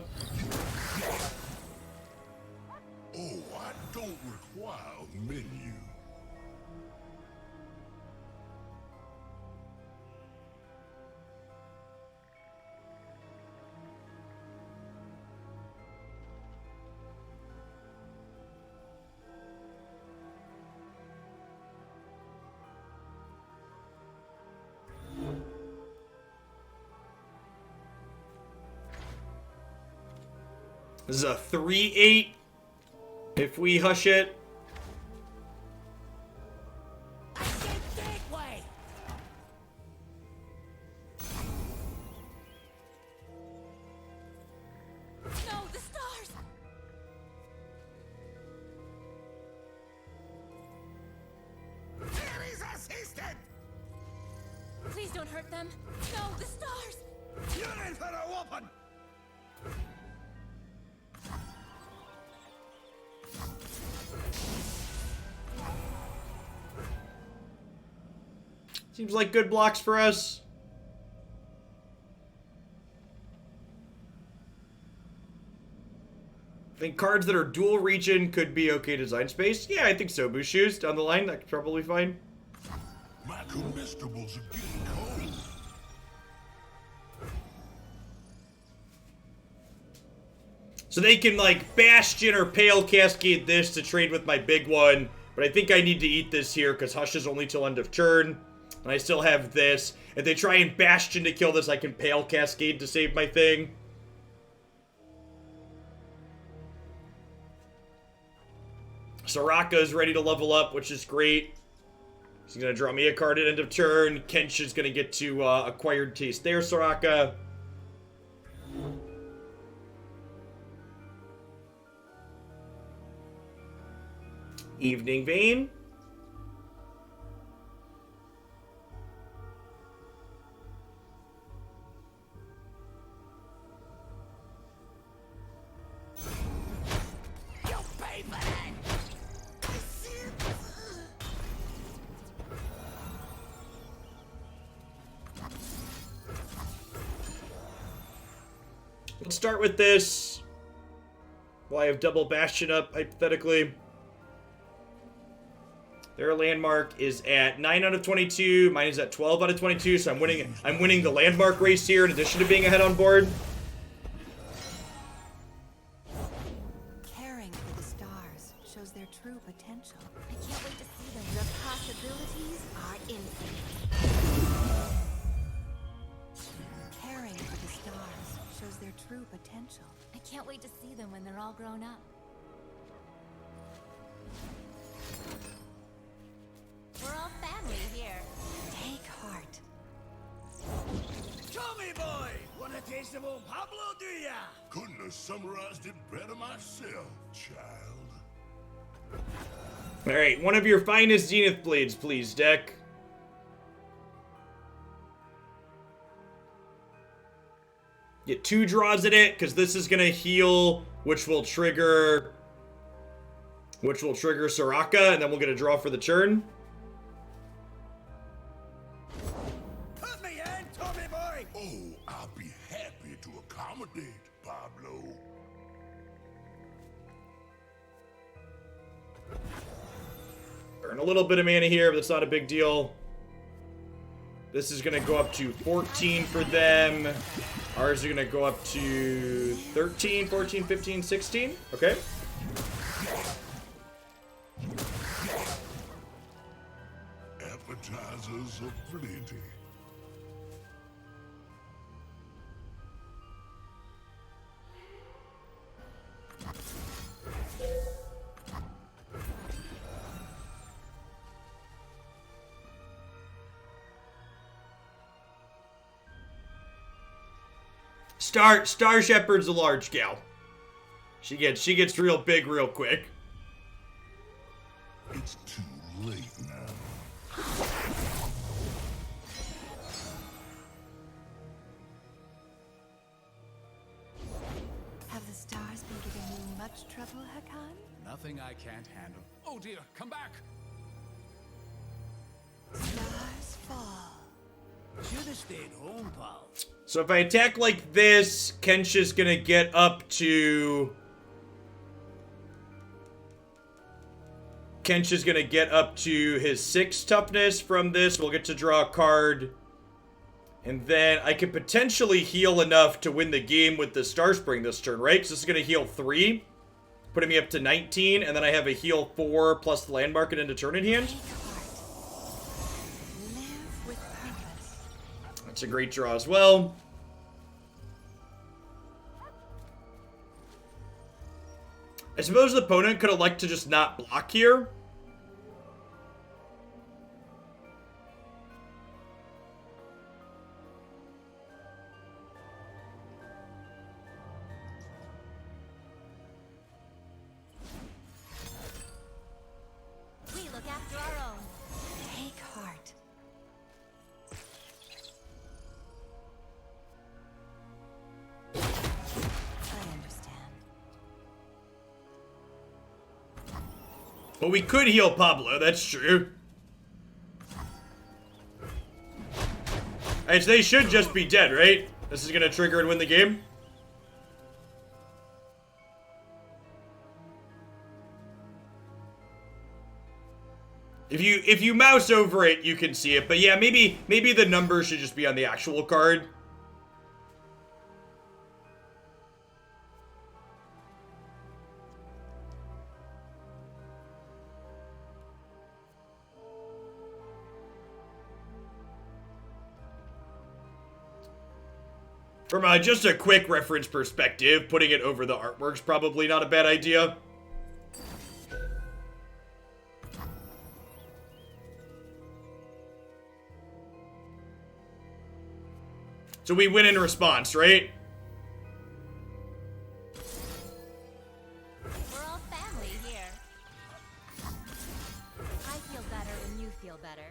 Speaker 3: Oh, I don't require a menu.
Speaker 1: This is a 3/8 if we hush it.
Speaker 5: I said gateway.
Speaker 2: No, the stars!
Speaker 6: There is assistant!
Speaker 2: Please don't hurt them. No, the stars!
Speaker 6: You're in for a whooping!
Speaker 1: Seems like good blocks for us. I think cards that are dual region could be okay design space. Yeah, I think so. Bushu's down the line, that's probably fine.
Speaker 3: My comestibles are getting cold.
Speaker 1: So they can, like, Bastion or Pale Cascade this to trade with my big one. But I think I need to eat this here because Hush is only till end of turn. And I still have this. If they try and Bastion to kill this, I can Pale Cascade to save my thing. Soraka is ready to level up, which is great. He's going to draw me a card at end of turn. Kench is going to get to Acquired Taste there, Soraka. Evening Vein.
Speaker 6: You pay for that! I see it!
Speaker 1: Let's start with this. Well, I have double Bastion up, hypothetically. Their landmark is at 9 out of 22. Mine is at 12 out of 22, so I'm winning the landmark race here in addition to being ahead on board.
Speaker 4: Caring for the stars shows their true potential.
Speaker 2: I can't wait to see them.
Speaker 4: The possibilities are infinite. Caring for the stars shows their true potential.
Speaker 2: I can't wait to see them when they're all grown up. We're all family here.
Speaker 4: Take heart.
Speaker 6: Tommy boy! Wanna taste of old Pablo, do ya?
Speaker 3: Couldn't have summarized it better myself, child.
Speaker 1: Alright, one of your finest Zenith Blades, please, deck. Get 2 draws at it, because this is going to heal, which will trigger Soraka, and then we'll get a draw for the turn.
Speaker 6: Put me in, Tommy boy!
Speaker 3: Oh, I'll be happy to accommodate, Pablo.
Speaker 1: Burn a little bit of mana here, but it's not a big deal. This is going to go up to 14 for them. Ours are going to go up to 13, 14, 15, 16. Okay.
Speaker 3: Appetizers of plenty.
Speaker 1: Star Shepherd's a large gal. She gets real big real quick.
Speaker 3: It's too late now.
Speaker 4: Have the stars been giving you much trouble, Hakan?
Speaker 5: Nothing I can't handle. Oh dear, come back!
Speaker 4: Stars fall.
Speaker 6: Should have stayed home, pal.
Speaker 1: So if I attack like this, Kench is gonna get up to... Kench is gonna get up to his 6 toughness from this. We'll get to draw a card. And then I could potentially heal enough to win the game with the Star Spring this turn, right? So this is gonna heal 3, putting me up to 19, and then I have a heal 4 plus the landmark and into turn in hand.
Speaker 4: Take heart. Live with purpose.
Speaker 1: That's a great draw as well. I suppose the opponent could elect to just not block here.
Speaker 2: We look after our own.
Speaker 4: Take heart. I understand.
Speaker 1: But we could heal Pablo, that's true. Alright, so they should just be dead, right? This is gonna trigger and win the game. If you mouse over it, you can see it. But yeah, maybe the numbers should just be on the actual card. From just a quick reference perspective, putting it over the artwork's probably not a bad idea. So we win in response, right?
Speaker 2: We're all family here. I feel better when you feel better.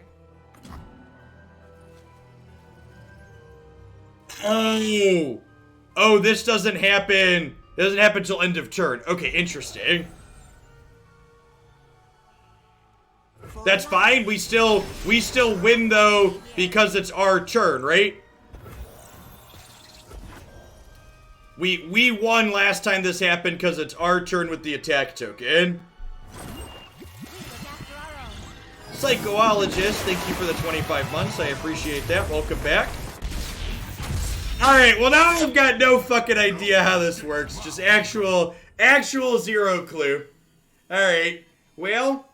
Speaker 1: Oh! Oh, this doesn't happen. It doesn't happen till end of turn. Okay, interesting. That's fine. We still win though because it's our turn, right? We won last time this happened because it's our turn with the attack token.
Speaker 2: We look after our own.
Speaker 1: Psychologist, thank you for the 25 months. I appreciate that. Welcome back. Alright, well now I've got no fucking idea how this works. Just actual zero clue. Alright, well,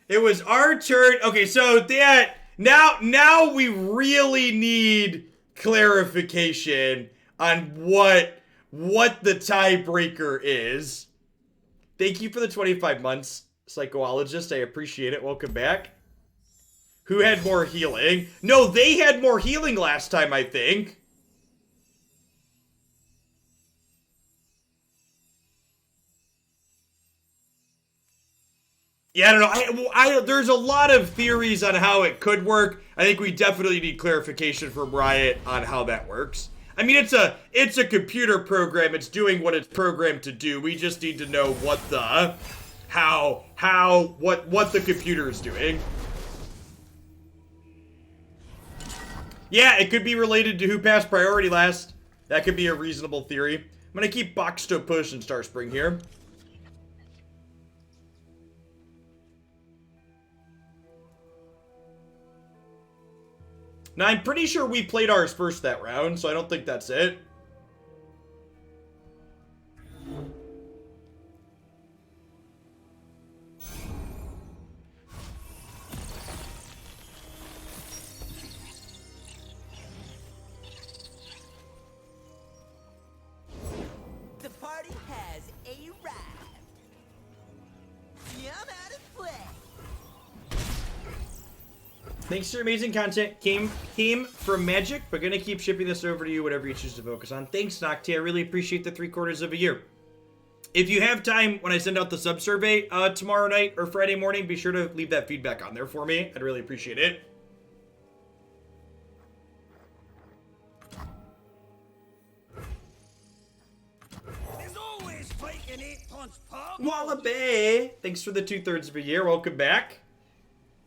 Speaker 1: it was our turn. Okay, so that, now we really need clarification on what the tiebreaker is. Thank you for the 25 months, Psychologist. I appreciate it. Welcome back. Who had more healing? No, they had more healing last time, I think. Yeah, I don't know. There's a lot of theories on how it could work. I think we definitely need clarification from Riot on how that works. I mean, it's a computer program. It's doing what it's programmed to do. We just need to know what the what the computer is doing. Yeah, it could be related to who passed priority last. That could be a reasonable theory. I'm gonna keep Box to Push and Star Spring here. Now, I'm pretty sure we played ours first that round, so I don't think that's it.
Speaker 6: The party has arrived. Yum out of play.
Speaker 1: Thanks for your amazing content. Came from Magic, but gonna keep shipping this over to you, whatever you choose to focus on. Thanks, Nocti. I really appreciate the 3/4 of a year. If you have time, when I send out the sub-survey tomorrow night or Friday morning, be sure to leave that feedback on there for me. I'd really appreciate it.
Speaker 5: There's always fighting 8-punch pop.
Speaker 1: Wallaby! Thanks for the 2/3 of a year. Welcome back.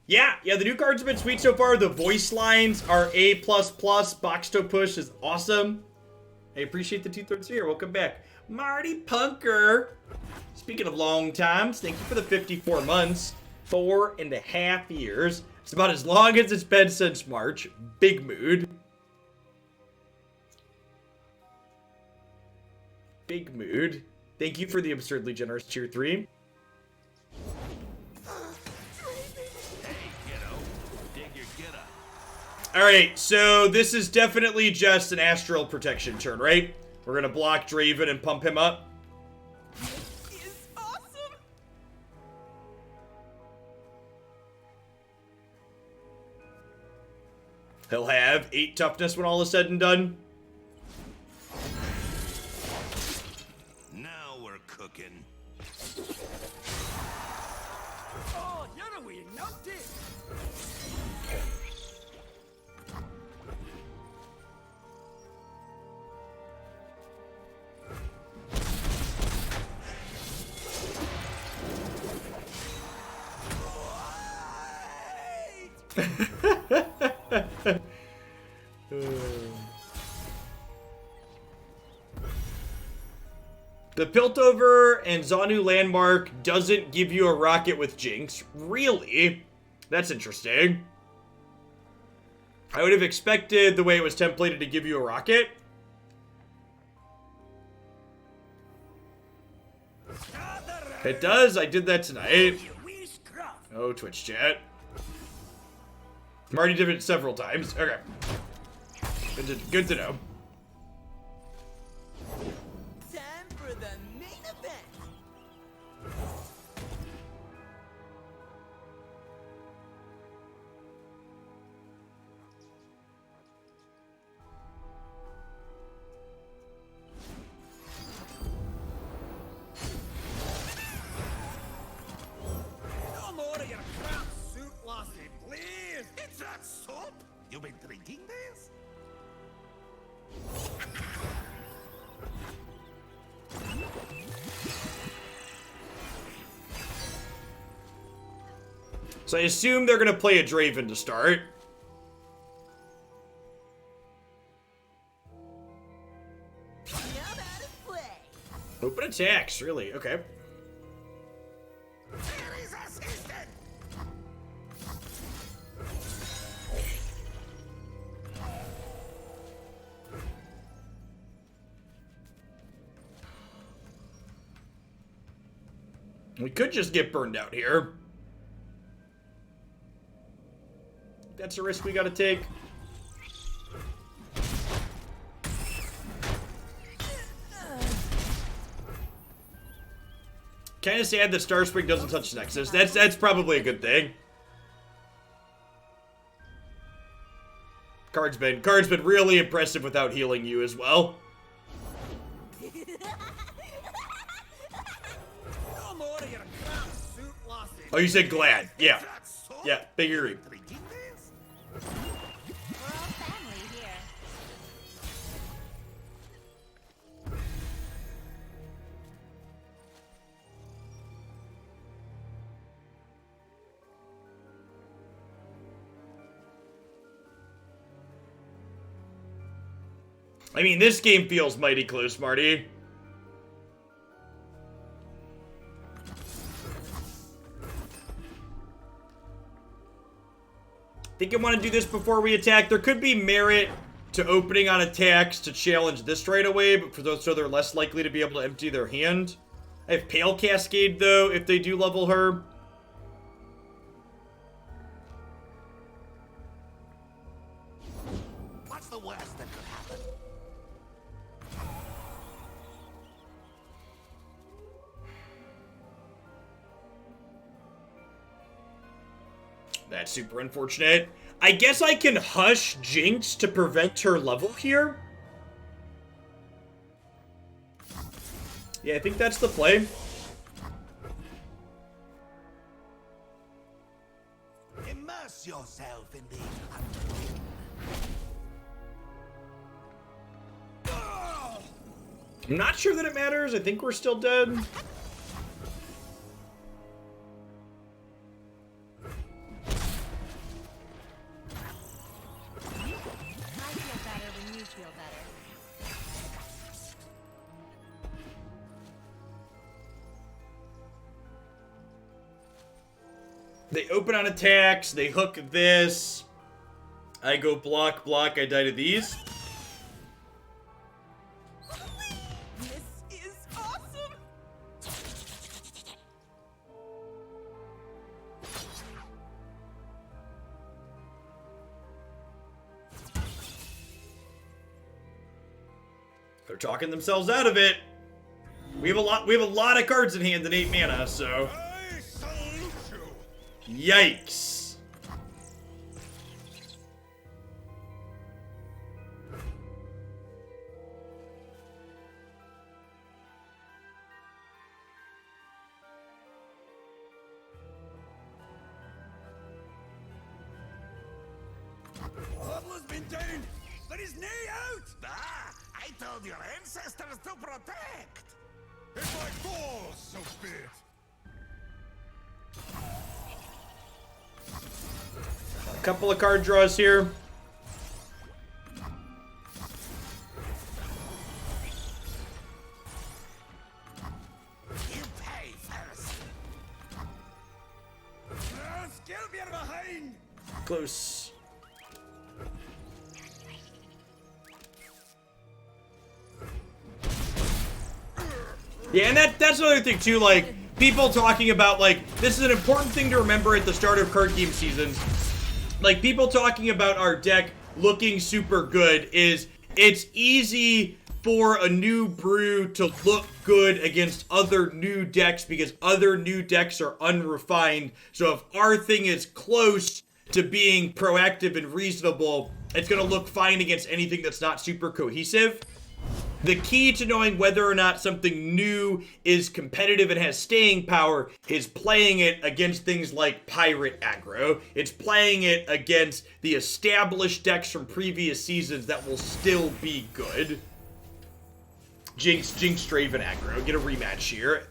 Speaker 1: Yeah, the new cards have been sweet so far. The voice lines are A++. Box to push is awesome. I appreciate the 2/3 of a year. Welcome back. Marty Punker. Speaking of long times, thank you for the 54 months. 4.5 years. It's about as long as it's been since March. Big mood. Big mood. Thank you for the absurdly generous tier 3. Alright, so this is definitely just an astral protection turn, right? We're gonna block Draven and pump him up.
Speaker 4: Is awesome.
Speaker 1: He'll have 8 toughness when all is said and done.
Speaker 3: Now we're cooking.
Speaker 5: Oh, you're a wee nutty.
Speaker 1: The Piltover and Zanu landmark doesn't give you a rocket with Jinx. Really? That's interesting. I would have expected the way it was templated to give you a rocket. It does. I did that tonight.
Speaker 5: You wee scruff.
Speaker 1: Oh, Twitch chat. Marty did it several times. Okay. Good to know.
Speaker 4: Time for the main event.
Speaker 5: No more of your crap suit, lassie, please.
Speaker 3: It's that soap? You've been drinking this?
Speaker 1: So I assume they're gonna play a Draven to start.
Speaker 4: Know how to play.
Speaker 1: Open attacks, really? Okay.
Speaker 3: Ares assistant!
Speaker 1: We could just get burned out here. That's a risk we gotta take. Kinda sad that Starspring doesn't touch Nexus. That's probably a good thing. Card's been really impressive without healing you as well.
Speaker 5: No more of your crap suit, lassie.
Speaker 1: Oh, you said glad. Yeah.
Speaker 3: That soap?
Speaker 1: Yeah, big agree.
Speaker 3: Drinking this?
Speaker 2: We're all family here.
Speaker 1: I mean, this game feels mighty close, Marty. Think I want to do this before we attack. There could be merit to opening on attacks to challenge this right away, but for those, so they're less likely to be able to empty their hand. I have Pale Cascade, though, if they do level her.
Speaker 3: What's the worst that could happen?
Speaker 1: That's super unfortunate. I guess I can hush Jinx to prevent her level here. Yeah, I think that's the play.
Speaker 6: Immerse yourself in the
Speaker 1: I'm not sure that it matters. I think we're still dead.
Speaker 2: I feel better when you feel better.
Speaker 1: They open on attacks. They hook this. I go block, block. I die to these.
Speaker 4: This is awesome!
Speaker 1: They're talking themselves out of it. We have a lot of cards in hand and 8 mana, so
Speaker 3: I salute you.
Speaker 1: yikes.
Speaker 6: Pablo's been down, but his knee out.
Speaker 3: Ah, I told your ancestors to protect. If I fall, so be it.
Speaker 1: A couple of card draws here.
Speaker 3: You pay first.
Speaker 6: Skilbeer behind.
Speaker 1: Close. Yeah, and that's another thing too, like, people talking about, like, this is an important thing to remember at the start of card game seasons. Like, people talking about our deck looking super good is, it's easy for a new brew to look good against other new decks because other new decks are unrefined. So if our thing is close to being proactive and reasonable, it's gonna look fine against anything that's not super cohesive. The key to knowing whether or not something new is competitive and has staying power is playing it against things like Pirate aggro. It's playing it against the established decks from previous seasons that will still be good. Jinx, Draven aggro. Get a rematch here.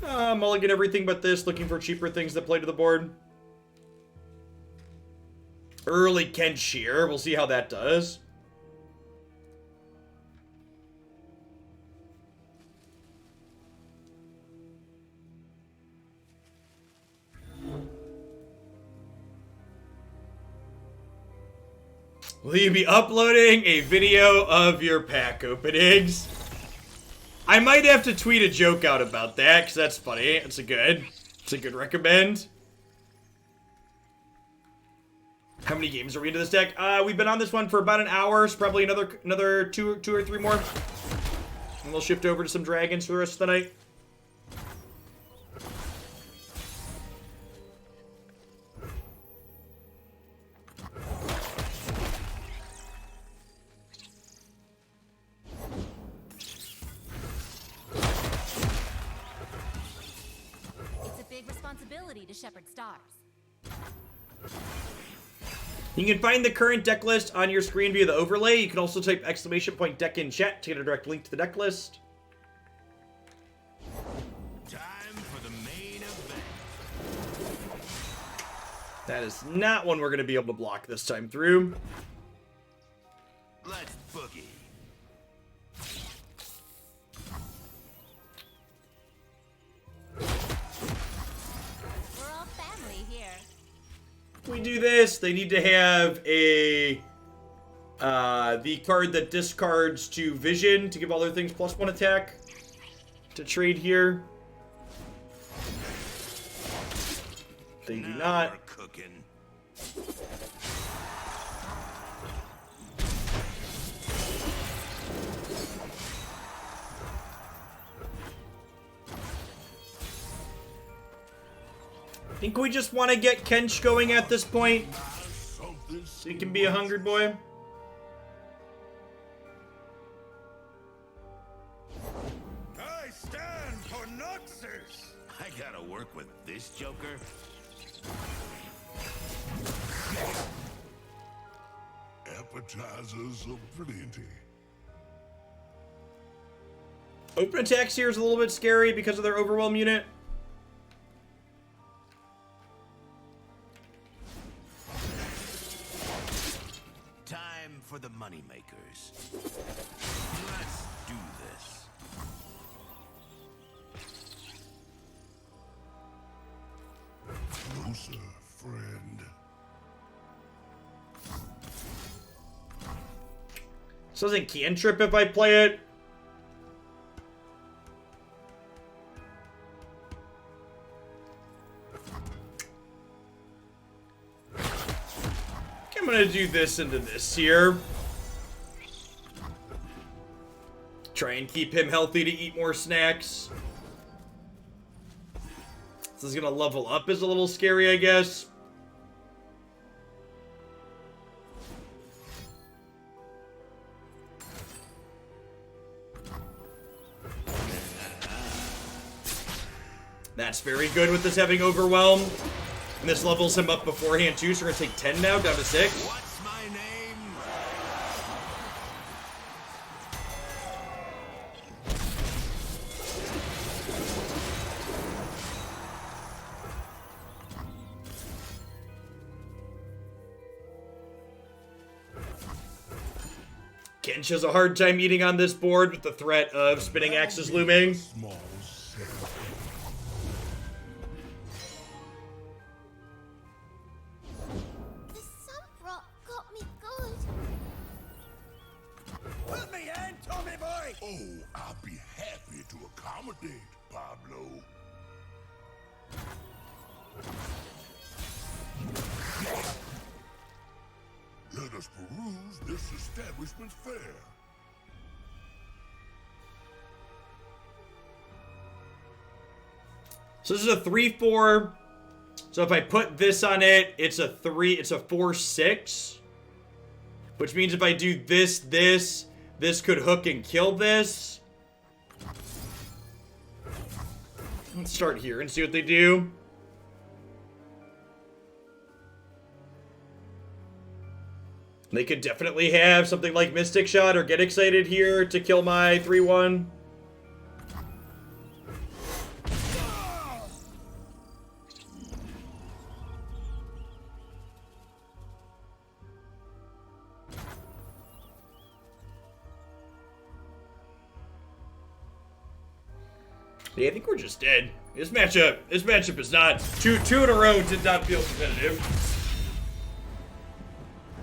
Speaker 1: Mulligan everything but this, looking for cheaper things that play to the board. Early Kench here. We'll see how that does. Will you be uploading a video of your pack openings? I might have to tweet a joke out about that, because that's funny. It's a good recommend. How many games are we into this deck? We've been on this one for about an hour, so probably another two or three more. And we'll shift over to some dragons for the rest of the night.
Speaker 2: It's a big responsibility to shepherd stars.
Speaker 1: You can find the current deck list on your screen via the overlay. You can also type !deck in chat to get a direct link to the deck list.
Speaker 3: Time for the main event.
Speaker 1: That is not one we're going to be able to block this time through.
Speaker 3: Let's boogie.
Speaker 2: We're all family here.
Speaker 1: If we do this, they need to have a the card that discards to Vision to give all their things +1 attack to trade here. They do not.
Speaker 3: We're cooking.
Speaker 1: think we just want to get Kench going at this point.
Speaker 3: Something
Speaker 1: So he can be a hungry boy.
Speaker 3: I stand for Noxus.
Speaker 6: I gotta work with this joker.
Speaker 3: Appetizers of plenty.
Speaker 1: Open attacks here is a little bit scary because of their overwhelm unit.
Speaker 6: Time for the moneymakers. Let's do this.
Speaker 3: Closer, friend.
Speaker 1: This doesn't cantrip if I play it. I'm gonna do this into this here. Try and keep him healthy to eat more snacks. This is gonna level up is a little scary, I guess. That's very good with this having overwhelm. And this levels him up beforehand too, so we're gonna take 10 now, down to 6.
Speaker 6: What's my name?
Speaker 1: Kench has a hard time eating on this board with the threat of spinning axes looming.
Speaker 3: Small set.
Speaker 2: The sunbrock got me good.
Speaker 6: Put me in, Tommy boy!
Speaker 3: Oh, I'll be happy to accommodate, Pablo. Let us peruse this establishment's fare.
Speaker 1: So this is a 3/4. So if I put this on it, it's a 4/6. Which means if I do this could hook and kill this. Let's start here and see what they do. They could definitely have something like Mystic Shot or Get Excited here to kill my 3/1. Yeah, I think we're just dead. This matchup is not two in a row did not feel competitive.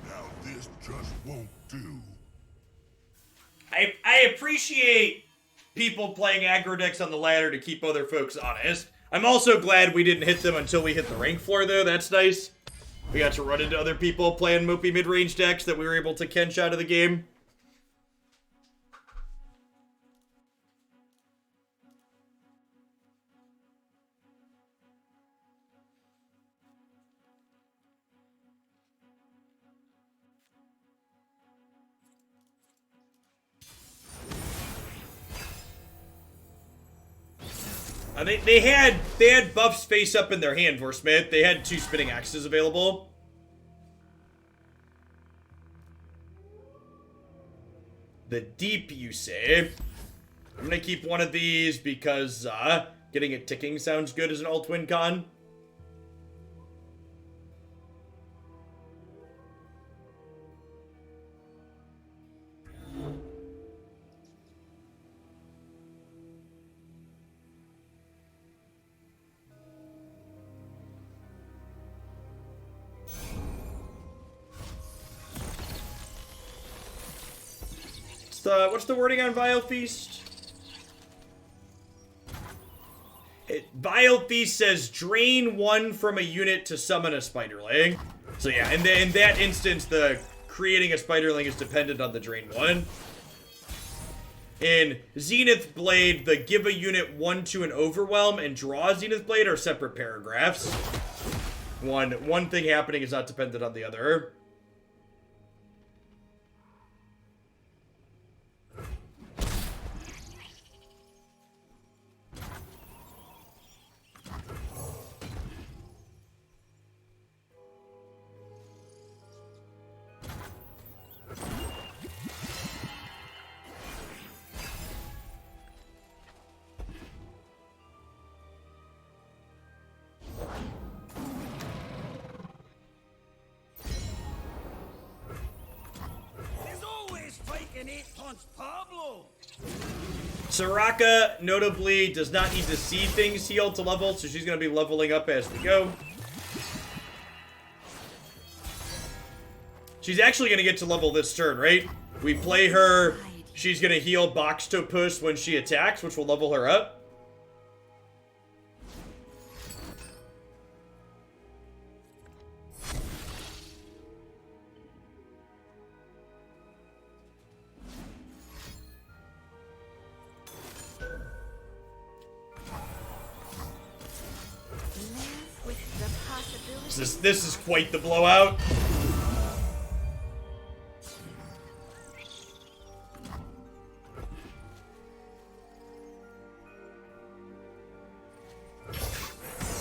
Speaker 3: Now this just won't do.
Speaker 1: I appreciate people playing aggro decks on the ladder to keep other folks honest. I'm also glad we didn't hit them until we hit the rank floor, though. That's nice. We got to run into other people playing mopey mid-range decks that we were able to Kench out of the game. They had buffs face up in their hand for Smith. They had 2 spinning axes available. The deep, you say? I'm gonna keep one of these because getting it ticking sounds good as an alt win con. What's the wording on Vile Feast? Vile Feast says drain 1 from a unit to summon a Spiderling. So yeah, in that instance, the creating a Spiderling is dependent on the drain 1. In Zenith Blade, the give a unit 1 to an overwhelm and draw a Zenith Blade are separate paragraphs. One thing happening is not dependent on the other. Soraka, notably, does not need to see things healed to level, so she's going to be leveling up as we go. She's actually going to get to level this turn, right? We play her, she's going to heal Boxtopus when she attacks, which will level her up. This is quite the blowout.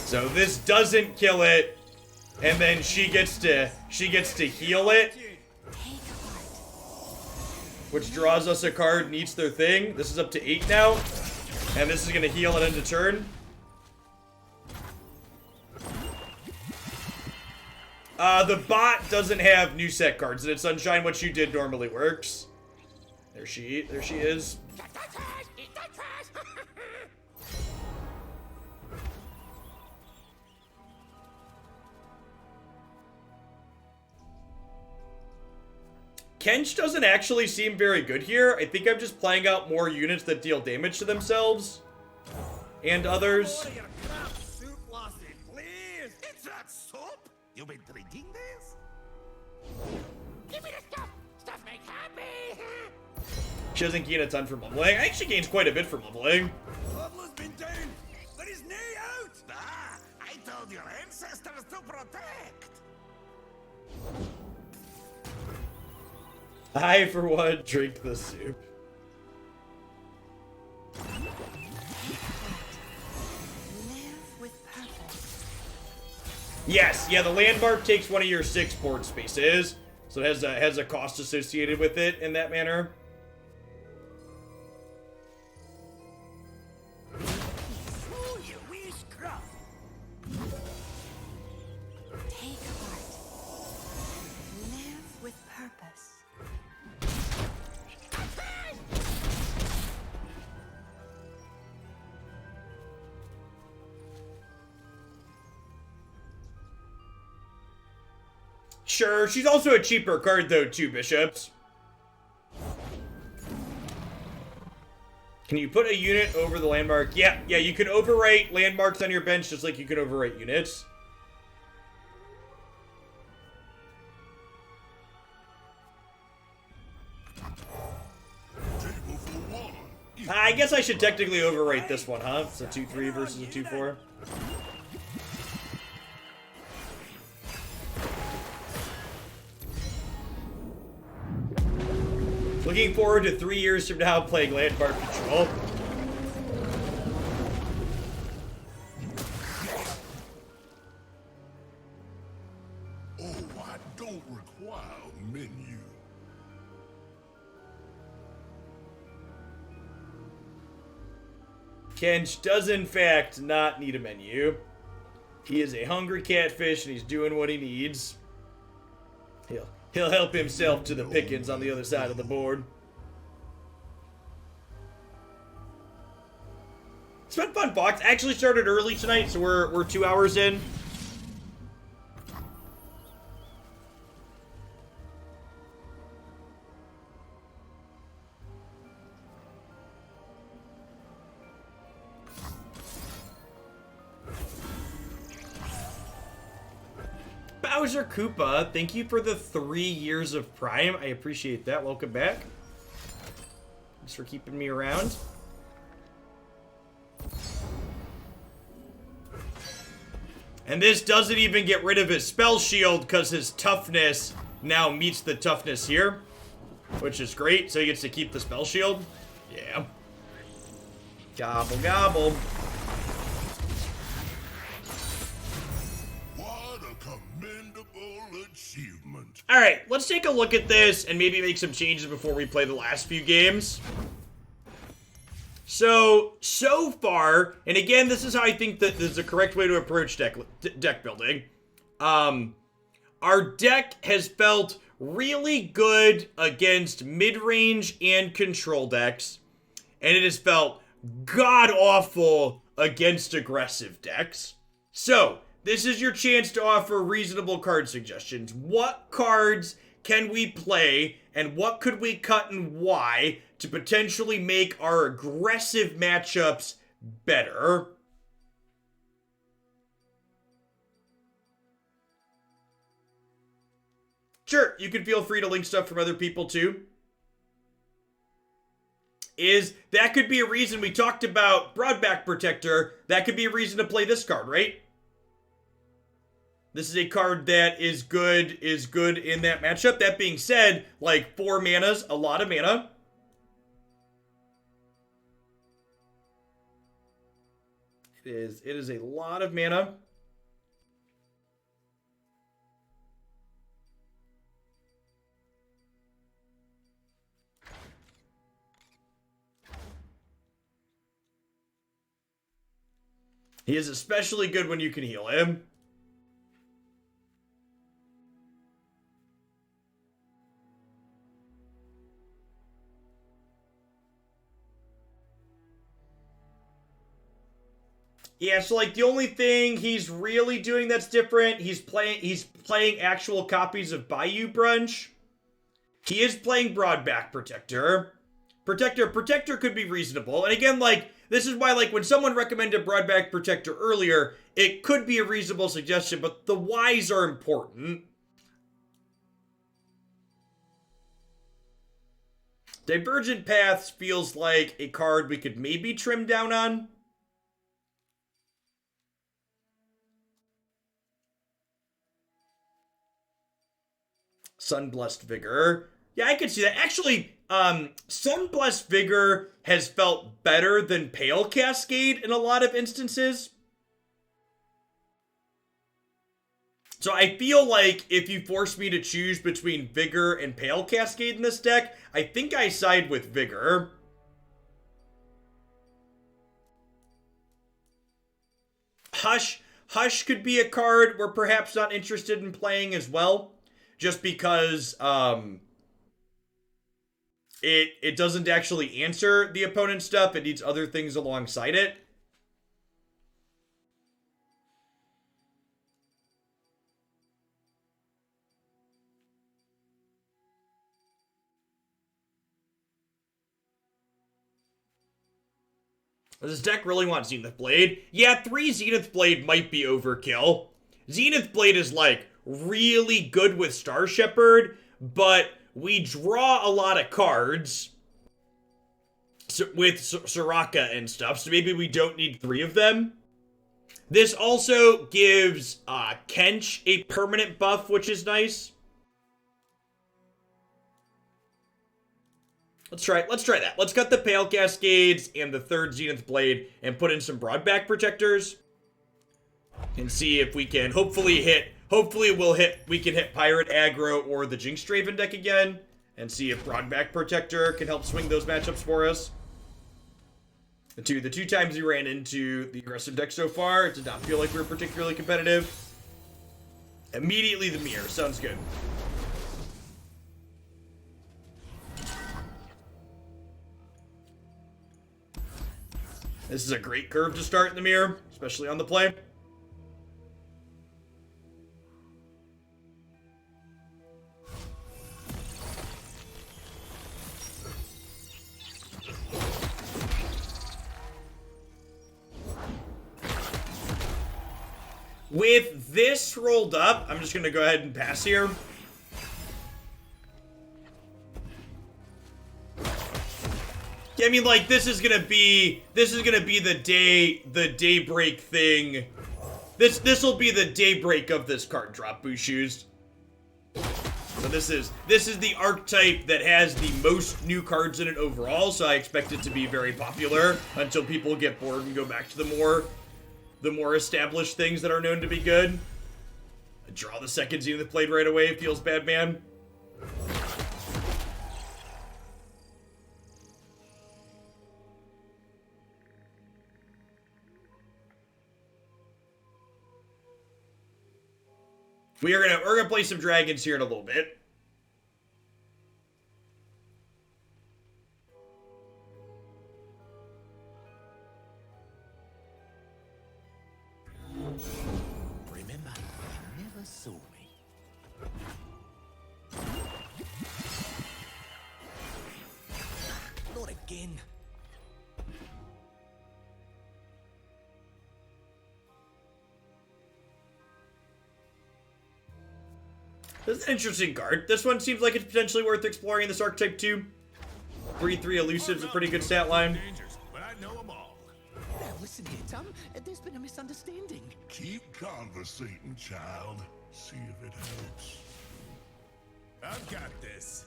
Speaker 1: So this doesn't kill it, and then she gets to heal it, which draws us a card and eats their thing. This is up to 8 now, and this is gonna heal it end of turn. The bot doesn't have new set cards, and at Sunshine, what you did normally works. There she is. Kench doesn't actually seem very good here. I think I'm just playing out more units that deal damage to themselves and others.
Speaker 3: You've been drinking this?
Speaker 6: Give me the stuff! Stuff make happy!
Speaker 1: She doesn't gain a ton from leveling. I actually gains quite a bit from leveling.
Speaker 6: Pablo's been down, but his knee out!
Speaker 3: Ah, I told your ancestors to protect.
Speaker 1: I, for one, drink the soup. Yes, yeah, the landmark takes one of your 6 board spaces, so it has a cost associated with it in that manner.
Speaker 6: Ooh, you wee scruff!
Speaker 4: Take heart. Live with purpose.
Speaker 1: Sure, she's also a cheaper card though, 2 bishops. Can you put a unit over the landmark? Yeah, you can overwrite landmarks on your bench just like you can overwrite units. I guess I should technically overwrite this one, huh? It's a 2-3 versus a 2-4. Looking forward to 3 years from now playing Landmark Control.
Speaker 3: Oh, I don't require a menu.
Speaker 1: Kench does in fact not need a menu. He is a hungry catfish and he's doing what he needs. He'll help himself to the pickings on the other side of the board. It's been fun, Fox. Actually started early tonight, so we're 2 hours in. Bowser Koopa, thank you for the 3 years of Prime. I appreciate that. Welcome back. Thanks for keeping me around. And this doesn't even get rid of his spell shield because his toughness now meets the toughness here, which is great. So he gets to keep the spell shield. Yeah. Gobble, gobble.
Speaker 3: What a commendable achievement.
Speaker 1: All right, let's take a look at this and maybe make some changes before we play the last few games. So far, and again, this is how I think that this is the correct way to approach deck building. Our deck has felt really good against mid-range and control decks, and it has felt god-awful against aggressive decks. So, this is your chance to offer reasonable card suggestions. What cards can we play, and what could we cut and why to potentially make our aggressive matchups better? Sure, you can feel free to link stuff from other people too. That could be a reason we talked about Broadback Protector. That could be a reason to play this card, right? This is a card that is good in that matchup. That being said, like 4 mana's a lot of mana. It is a lot of mana. He is especially good when you can heal him. Yeah, so like the only thing he's really doing that's different, he's playing actual copies of Bayou Brunch. He is playing Broadback Protector. Protector could be reasonable. And again, like, this is why, like, when someone recommended Broadback Protector earlier, it could be a reasonable suggestion, but the whys are important. Divergent Paths feels like a card we could maybe trim down on. Sunblessed Vigor. Yeah, I could see that. Actually, Sunblessed Vigor has felt better than Pale Cascade in a lot of instances. So I feel like if you force me to choose between Vigor and Pale Cascade in this deck, I think I side with Vigor. Hush could be a card we're perhaps not interested in playing as well. Just because it doesn't actually answer the opponent's stuff. It needs other things alongside it. Does this deck really want Zenith Blade? Yeah, 3 Zenith Blade might be overkill. Zenith Blade is like really good with Star Shepherd, but we draw a lot of cards with Soraka and stuff, so maybe we don't need 3 of them. This also gives Kench a permanent buff, which is nice. Let's try that. Let's cut the Pale Cascades and the 3rd Zenith Blade and put in some Broadback Protectors. And see if we can hopefully we can hit Pirate Aggro or the Jinx Draven deck again. And see if Broadback Protector can help swing those matchups for us. The two times we ran into the aggressive deck so far, it did not feel like we were particularly competitive. Immediately the mirror. Sounds good. This is a great curve to start in the mirror, especially on the play. With this rolled up, I'm just going to go ahead and pass here. I mean, like, this is gonna be the daybreak thing. This will be the daybreak of this card drop, Bushu's. So this is the archetype that has the most new cards in it overall, so I expect it to be very popular until people get bored and go back to the more established things that are known to be good. Draw the second Zenith Blade right away, feels bad, man. We're gonna play some dragons here in a little bit.
Speaker 5: Remember, you never saw me. Not again.
Speaker 1: This is an interesting card. This one seems like it's potentially worth exploring, this archetype too. 3/3 elusive's a pretty good stat line.
Speaker 3: But I know them all.
Speaker 5: Now listen here, Tom. There's been a misunderstanding.
Speaker 3: Keep conversating, child. See if it helps. I've got this.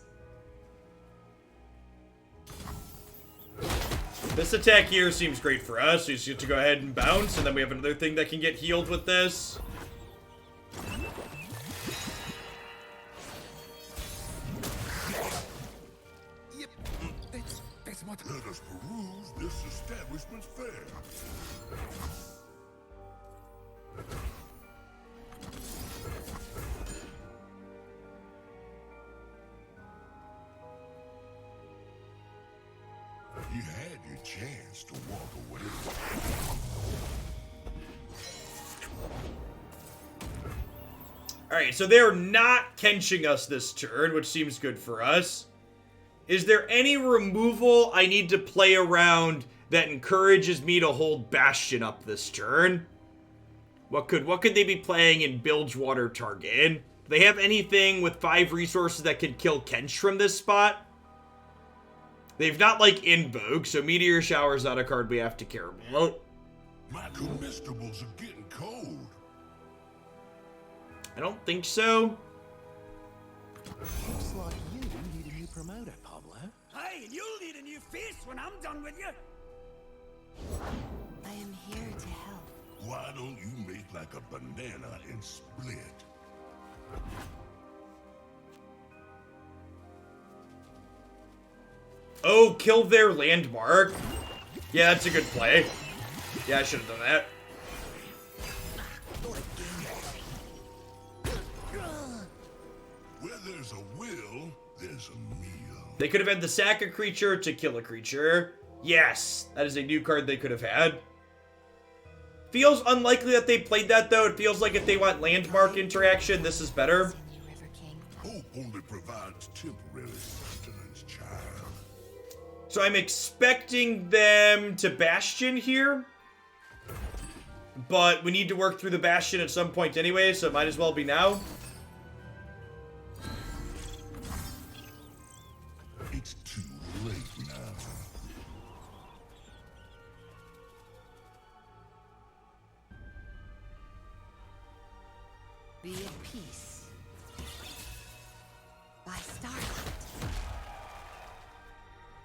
Speaker 1: This attack here seems great for us. We just get to go ahead and bounce, and then we have another thing that can get healed with this.
Speaker 5: Yep, that's what.
Speaker 3: Let us peruse this establishment's fare. You had your chance to walk away.
Speaker 1: Alright, so they're not kenching us this turn, which seems good for us. Is there any removal I need to play around that encourages me to hold Bastion up this turn? What could they be playing in Bilgewater Target? Do they have anything with 5 resources that could kill Kench from this spot? They've not, like, Invoke, so Meteor Shower's not a card we have to care about.
Speaker 3: My comestibles are getting cold.
Speaker 1: I don't think so.
Speaker 5: Looks like you need a new promoter, Pablo.
Speaker 6: Hey, and you'll need a new face when I'm done with you.
Speaker 4: I am here to help.
Speaker 3: Why don't you make like a banana and split?
Speaker 1: Oh, kill their landmark. Yeah, that's a good play. Yeah, I should have done that.
Speaker 3: Where there's a will, there's a meal.
Speaker 1: They could have had the sack a creature to kill a creature. Yes, that is a new card they could have had. Feels unlikely that they played that, though. It feels like if they want landmark interaction, this is better.
Speaker 4: Send you, River King.
Speaker 3: Hope only provides temporary sustenance, child.
Speaker 1: So I'm expecting them to Bastion here. But we need to work through the Bastion at some point anyway, so it might as well be now.
Speaker 3: It's too late now.
Speaker 4: Be at peace. By starlight.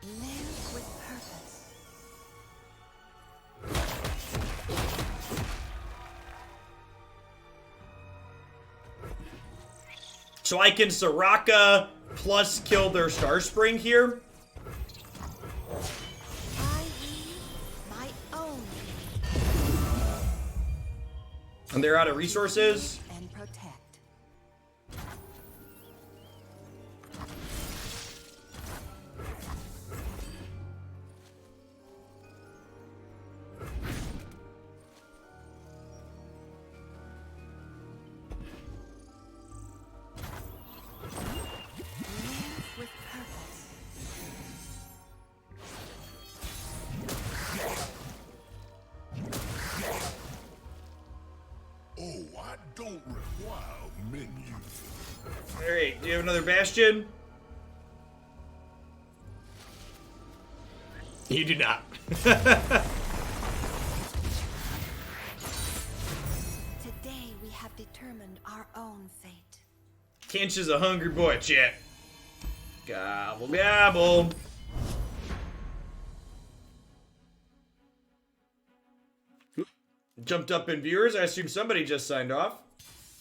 Speaker 4: Live with purpose.
Speaker 1: So I can Soraka plus kill their Starspring here.
Speaker 4: I weave my own
Speaker 1: And they're out of resources.
Speaker 4: and protect. Live with purpose.
Speaker 3: Oh, I don't require menu.
Speaker 1: Alright, do you have another Bastion? You do not.
Speaker 4: Today we have determined our own fate.
Speaker 1: Kench is a hungry boy, chat. Gobble, gobble. Jumped up in viewers. I assume somebody just signed off.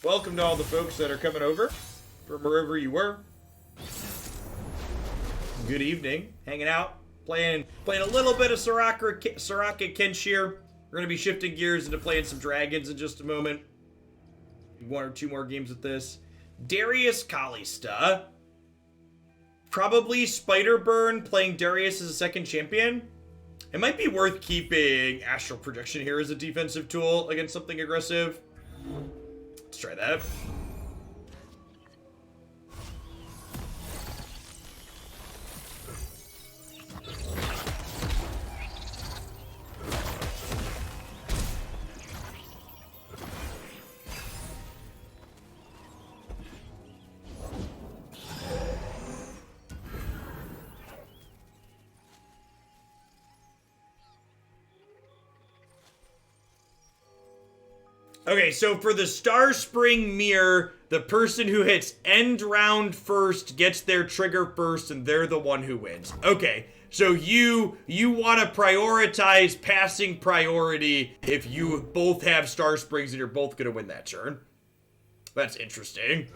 Speaker 1: Welcome to all the folks that are coming over from wherever you were. Good evening. Hanging out. Playing a little bit of Soraka Kench here. We're going to be shifting gears into playing some dragons in just a moment. 1 or 2 more games with this. Darius Kalista. Probably Spiderburn playing Darius as a second champion. It might be worth keeping Astral Projection here as a defensive tool against something aggressive. Let's try that. Okay, so for the Star Spring Mirror, the person who hits end round first gets their trigger first, and they're the one who wins. Okay, so you want to prioritize passing priority if you both have Star Springs and you're both going to win that turn. That's interesting.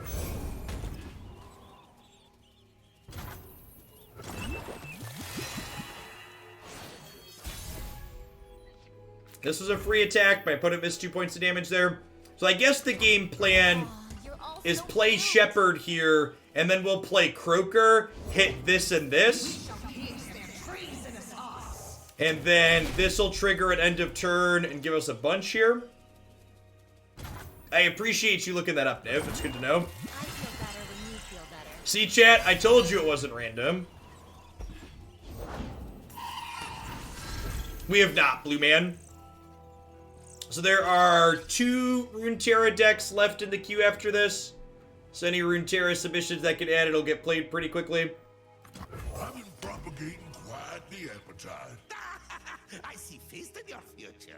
Speaker 1: This was a free attack. My opponent missed 2 points of damage there. So I guess the game plan is play Shepherd here, and then we'll play Croaker, hit this and this. And then this will trigger at end of turn and give us a bunch here. I appreciate you looking that up, Niv. It's good to know.
Speaker 2: I feel better when you feel better.
Speaker 1: See, chat? I told you it wasn't random. We have not, Blue Man. So there are 2 Runeterra decks left in the queue after this. So any Runeterra submissions that get added will get played pretty quickly.
Speaker 3: I've been propagating quite the appetite.
Speaker 6: I see feast in your future.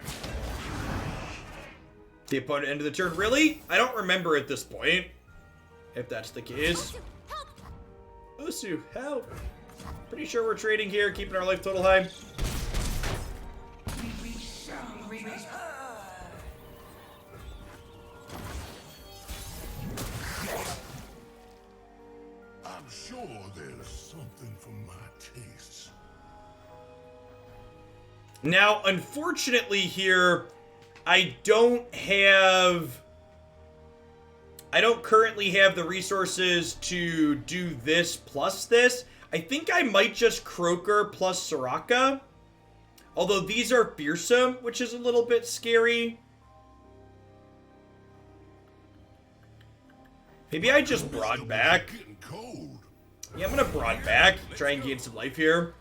Speaker 1: The opponent ended the turn. Really? I don't remember at this point. If that's the case. Osu, help. Pretty sure we're trading here, keeping our life total high.
Speaker 3: I'm sure there's something for my tastes.
Speaker 1: Now, unfortunately here, I don't currently have the resources to do this plus this. I think I might just Croaker plus Soraka. Although these are fearsome, which is a little bit scary. Maybe I just broad back.
Speaker 3: Getting cold.
Speaker 1: Yeah, I'm gonna broad back, try and gain some life here.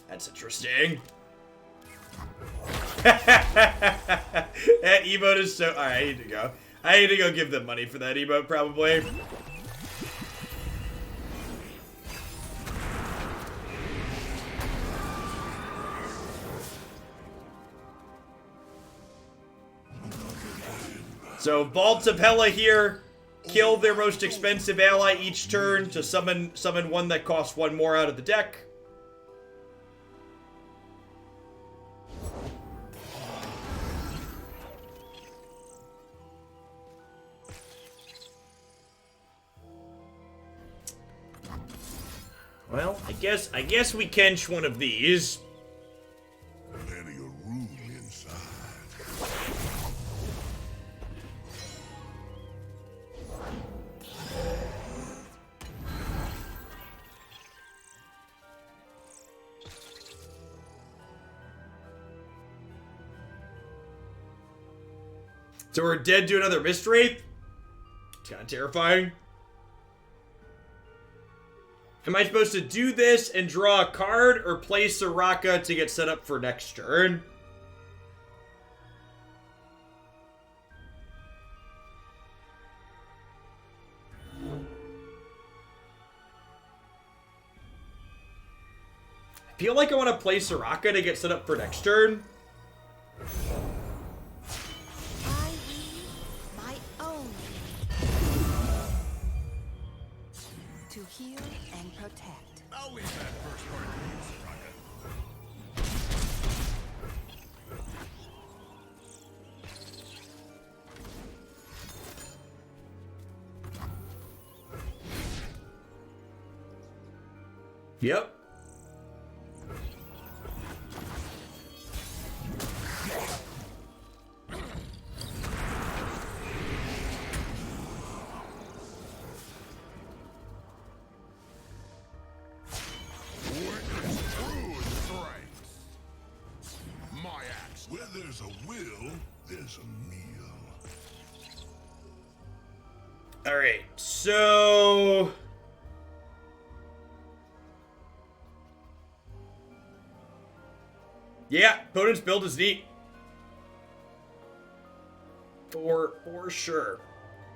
Speaker 1: That's interesting. That emote is so... Alright, I need to go. I need to go give them money for that emote, probably. So, Vaults of Hela here. Kill their most expensive ally each turn to summon one that costs 1 more out of the deck. Well, I guess we Kench one of these.
Speaker 3: Plenty of room inside.
Speaker 1: So we're dead to another Mist Wraith? It's kind of terrifying. Am I supposed to do this and draw a card, or play Soraka to get set up for next turn? feel like I want to play Soraka to get set up for next turn.
Speaker 4: I weave my own to heal and protect.
Speaker 3: I'll leave that first part to you, Soraka.
Speaker 1: Yep.
Speaker 3: Witness true strength. My axe. Where there's a will, there's a meal.
Speaker 1: All right, so yeah, opponent's build is neat. For sure.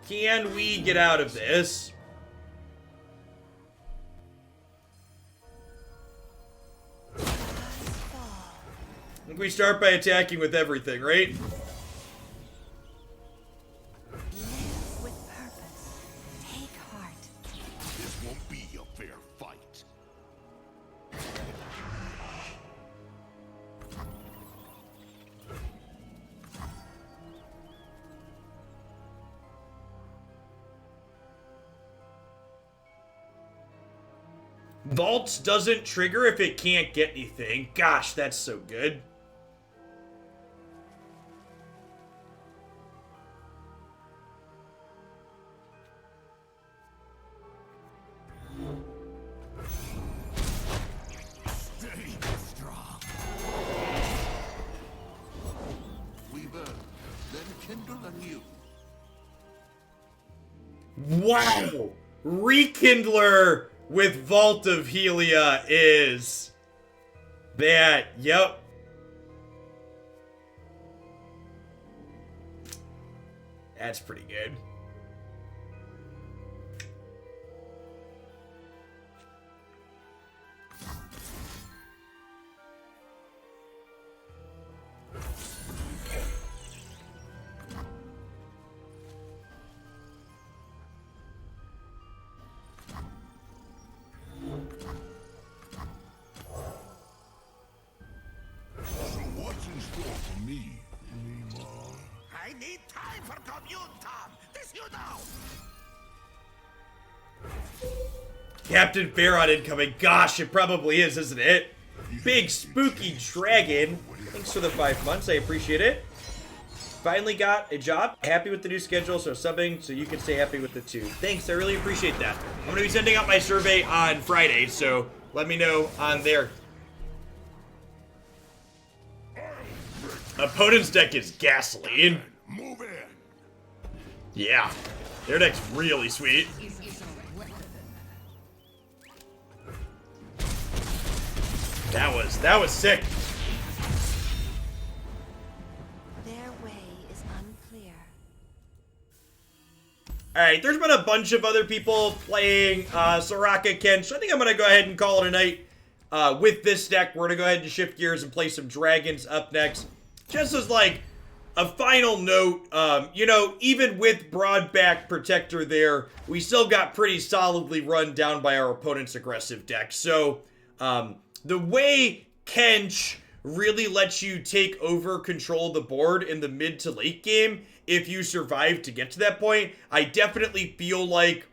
Speaker 1: Can we get out of this? I think we start by attacking with everything, right?
Speaker 4: Live with purpose. Take heart.
Speaker 3: This won't be a fair fight.
Speaker 1: Vaults doesn't trigger if it can't get anything. Gosh, that's so good.
Speaker 3: Stay strong. Weaver, then kindle anew.
Speaker 1: Wow! Rekindler with Vault of Helia is that. Yep. That's pretty good.
Speaker 3: So what's in store for me, Nima?
Speaker 6: I need time for commune, Tom. This you know.
Speaker 1: Captain Pharaoh incoming. Gosh, it probably is, isn't it? Big spooky dragon. Thanks for the 5 months. I appreciate it. Finally got a job. Happy with the new schedule, so subbing so you can stay happy with the 2. Thanks, I really appreciate that. I'm going to be sending out my survey on Friday, so let me know on there. Opponent's deck is gasoline.
Speaker 3: Move in.
Speaker 1: Yeah, their deck's really sweet. That was sick.
Speaker 4: Their way is unclear.
Speaker 1: Alright, there's been a bunch of other people playing Soraka, Kench. I think I'm going to go ahead and call it a night with this deck. We're going to go ahead and shift gears and play some dragons up next. Just as, like, a final note, you know, even with Broadback Protector there, we still got pretty solidly run down by our opponent's aggressive deck. So, the way Kench really lets you take over control of the board in the mid to late game, if you survive to get to that point, I definitely feel like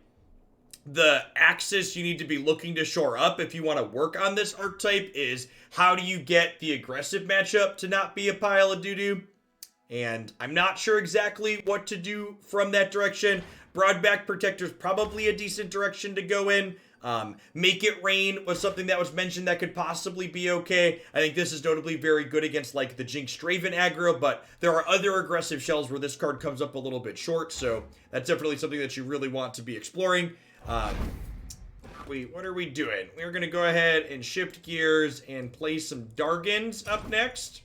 Speaker 1: the axis you need to be looking to shore up if you want to work on this archetype is how do you get the aggressive matchup to not be a pile of doo-doo? And I'm not sure exactly what to do from that direction. Broadback Protector is probably a decent direction to go in. Make It Rain was something that was mentioned that could possibly be okay. I think this is notably very good against like the Jinx Draven aggro, but there are other aggressive shells where this card comes up a little bit short, so that's definitely something that you really want to be exploring. Wait, what are we doing? We're gonna go ahead and shift gears and play some Dargans up next.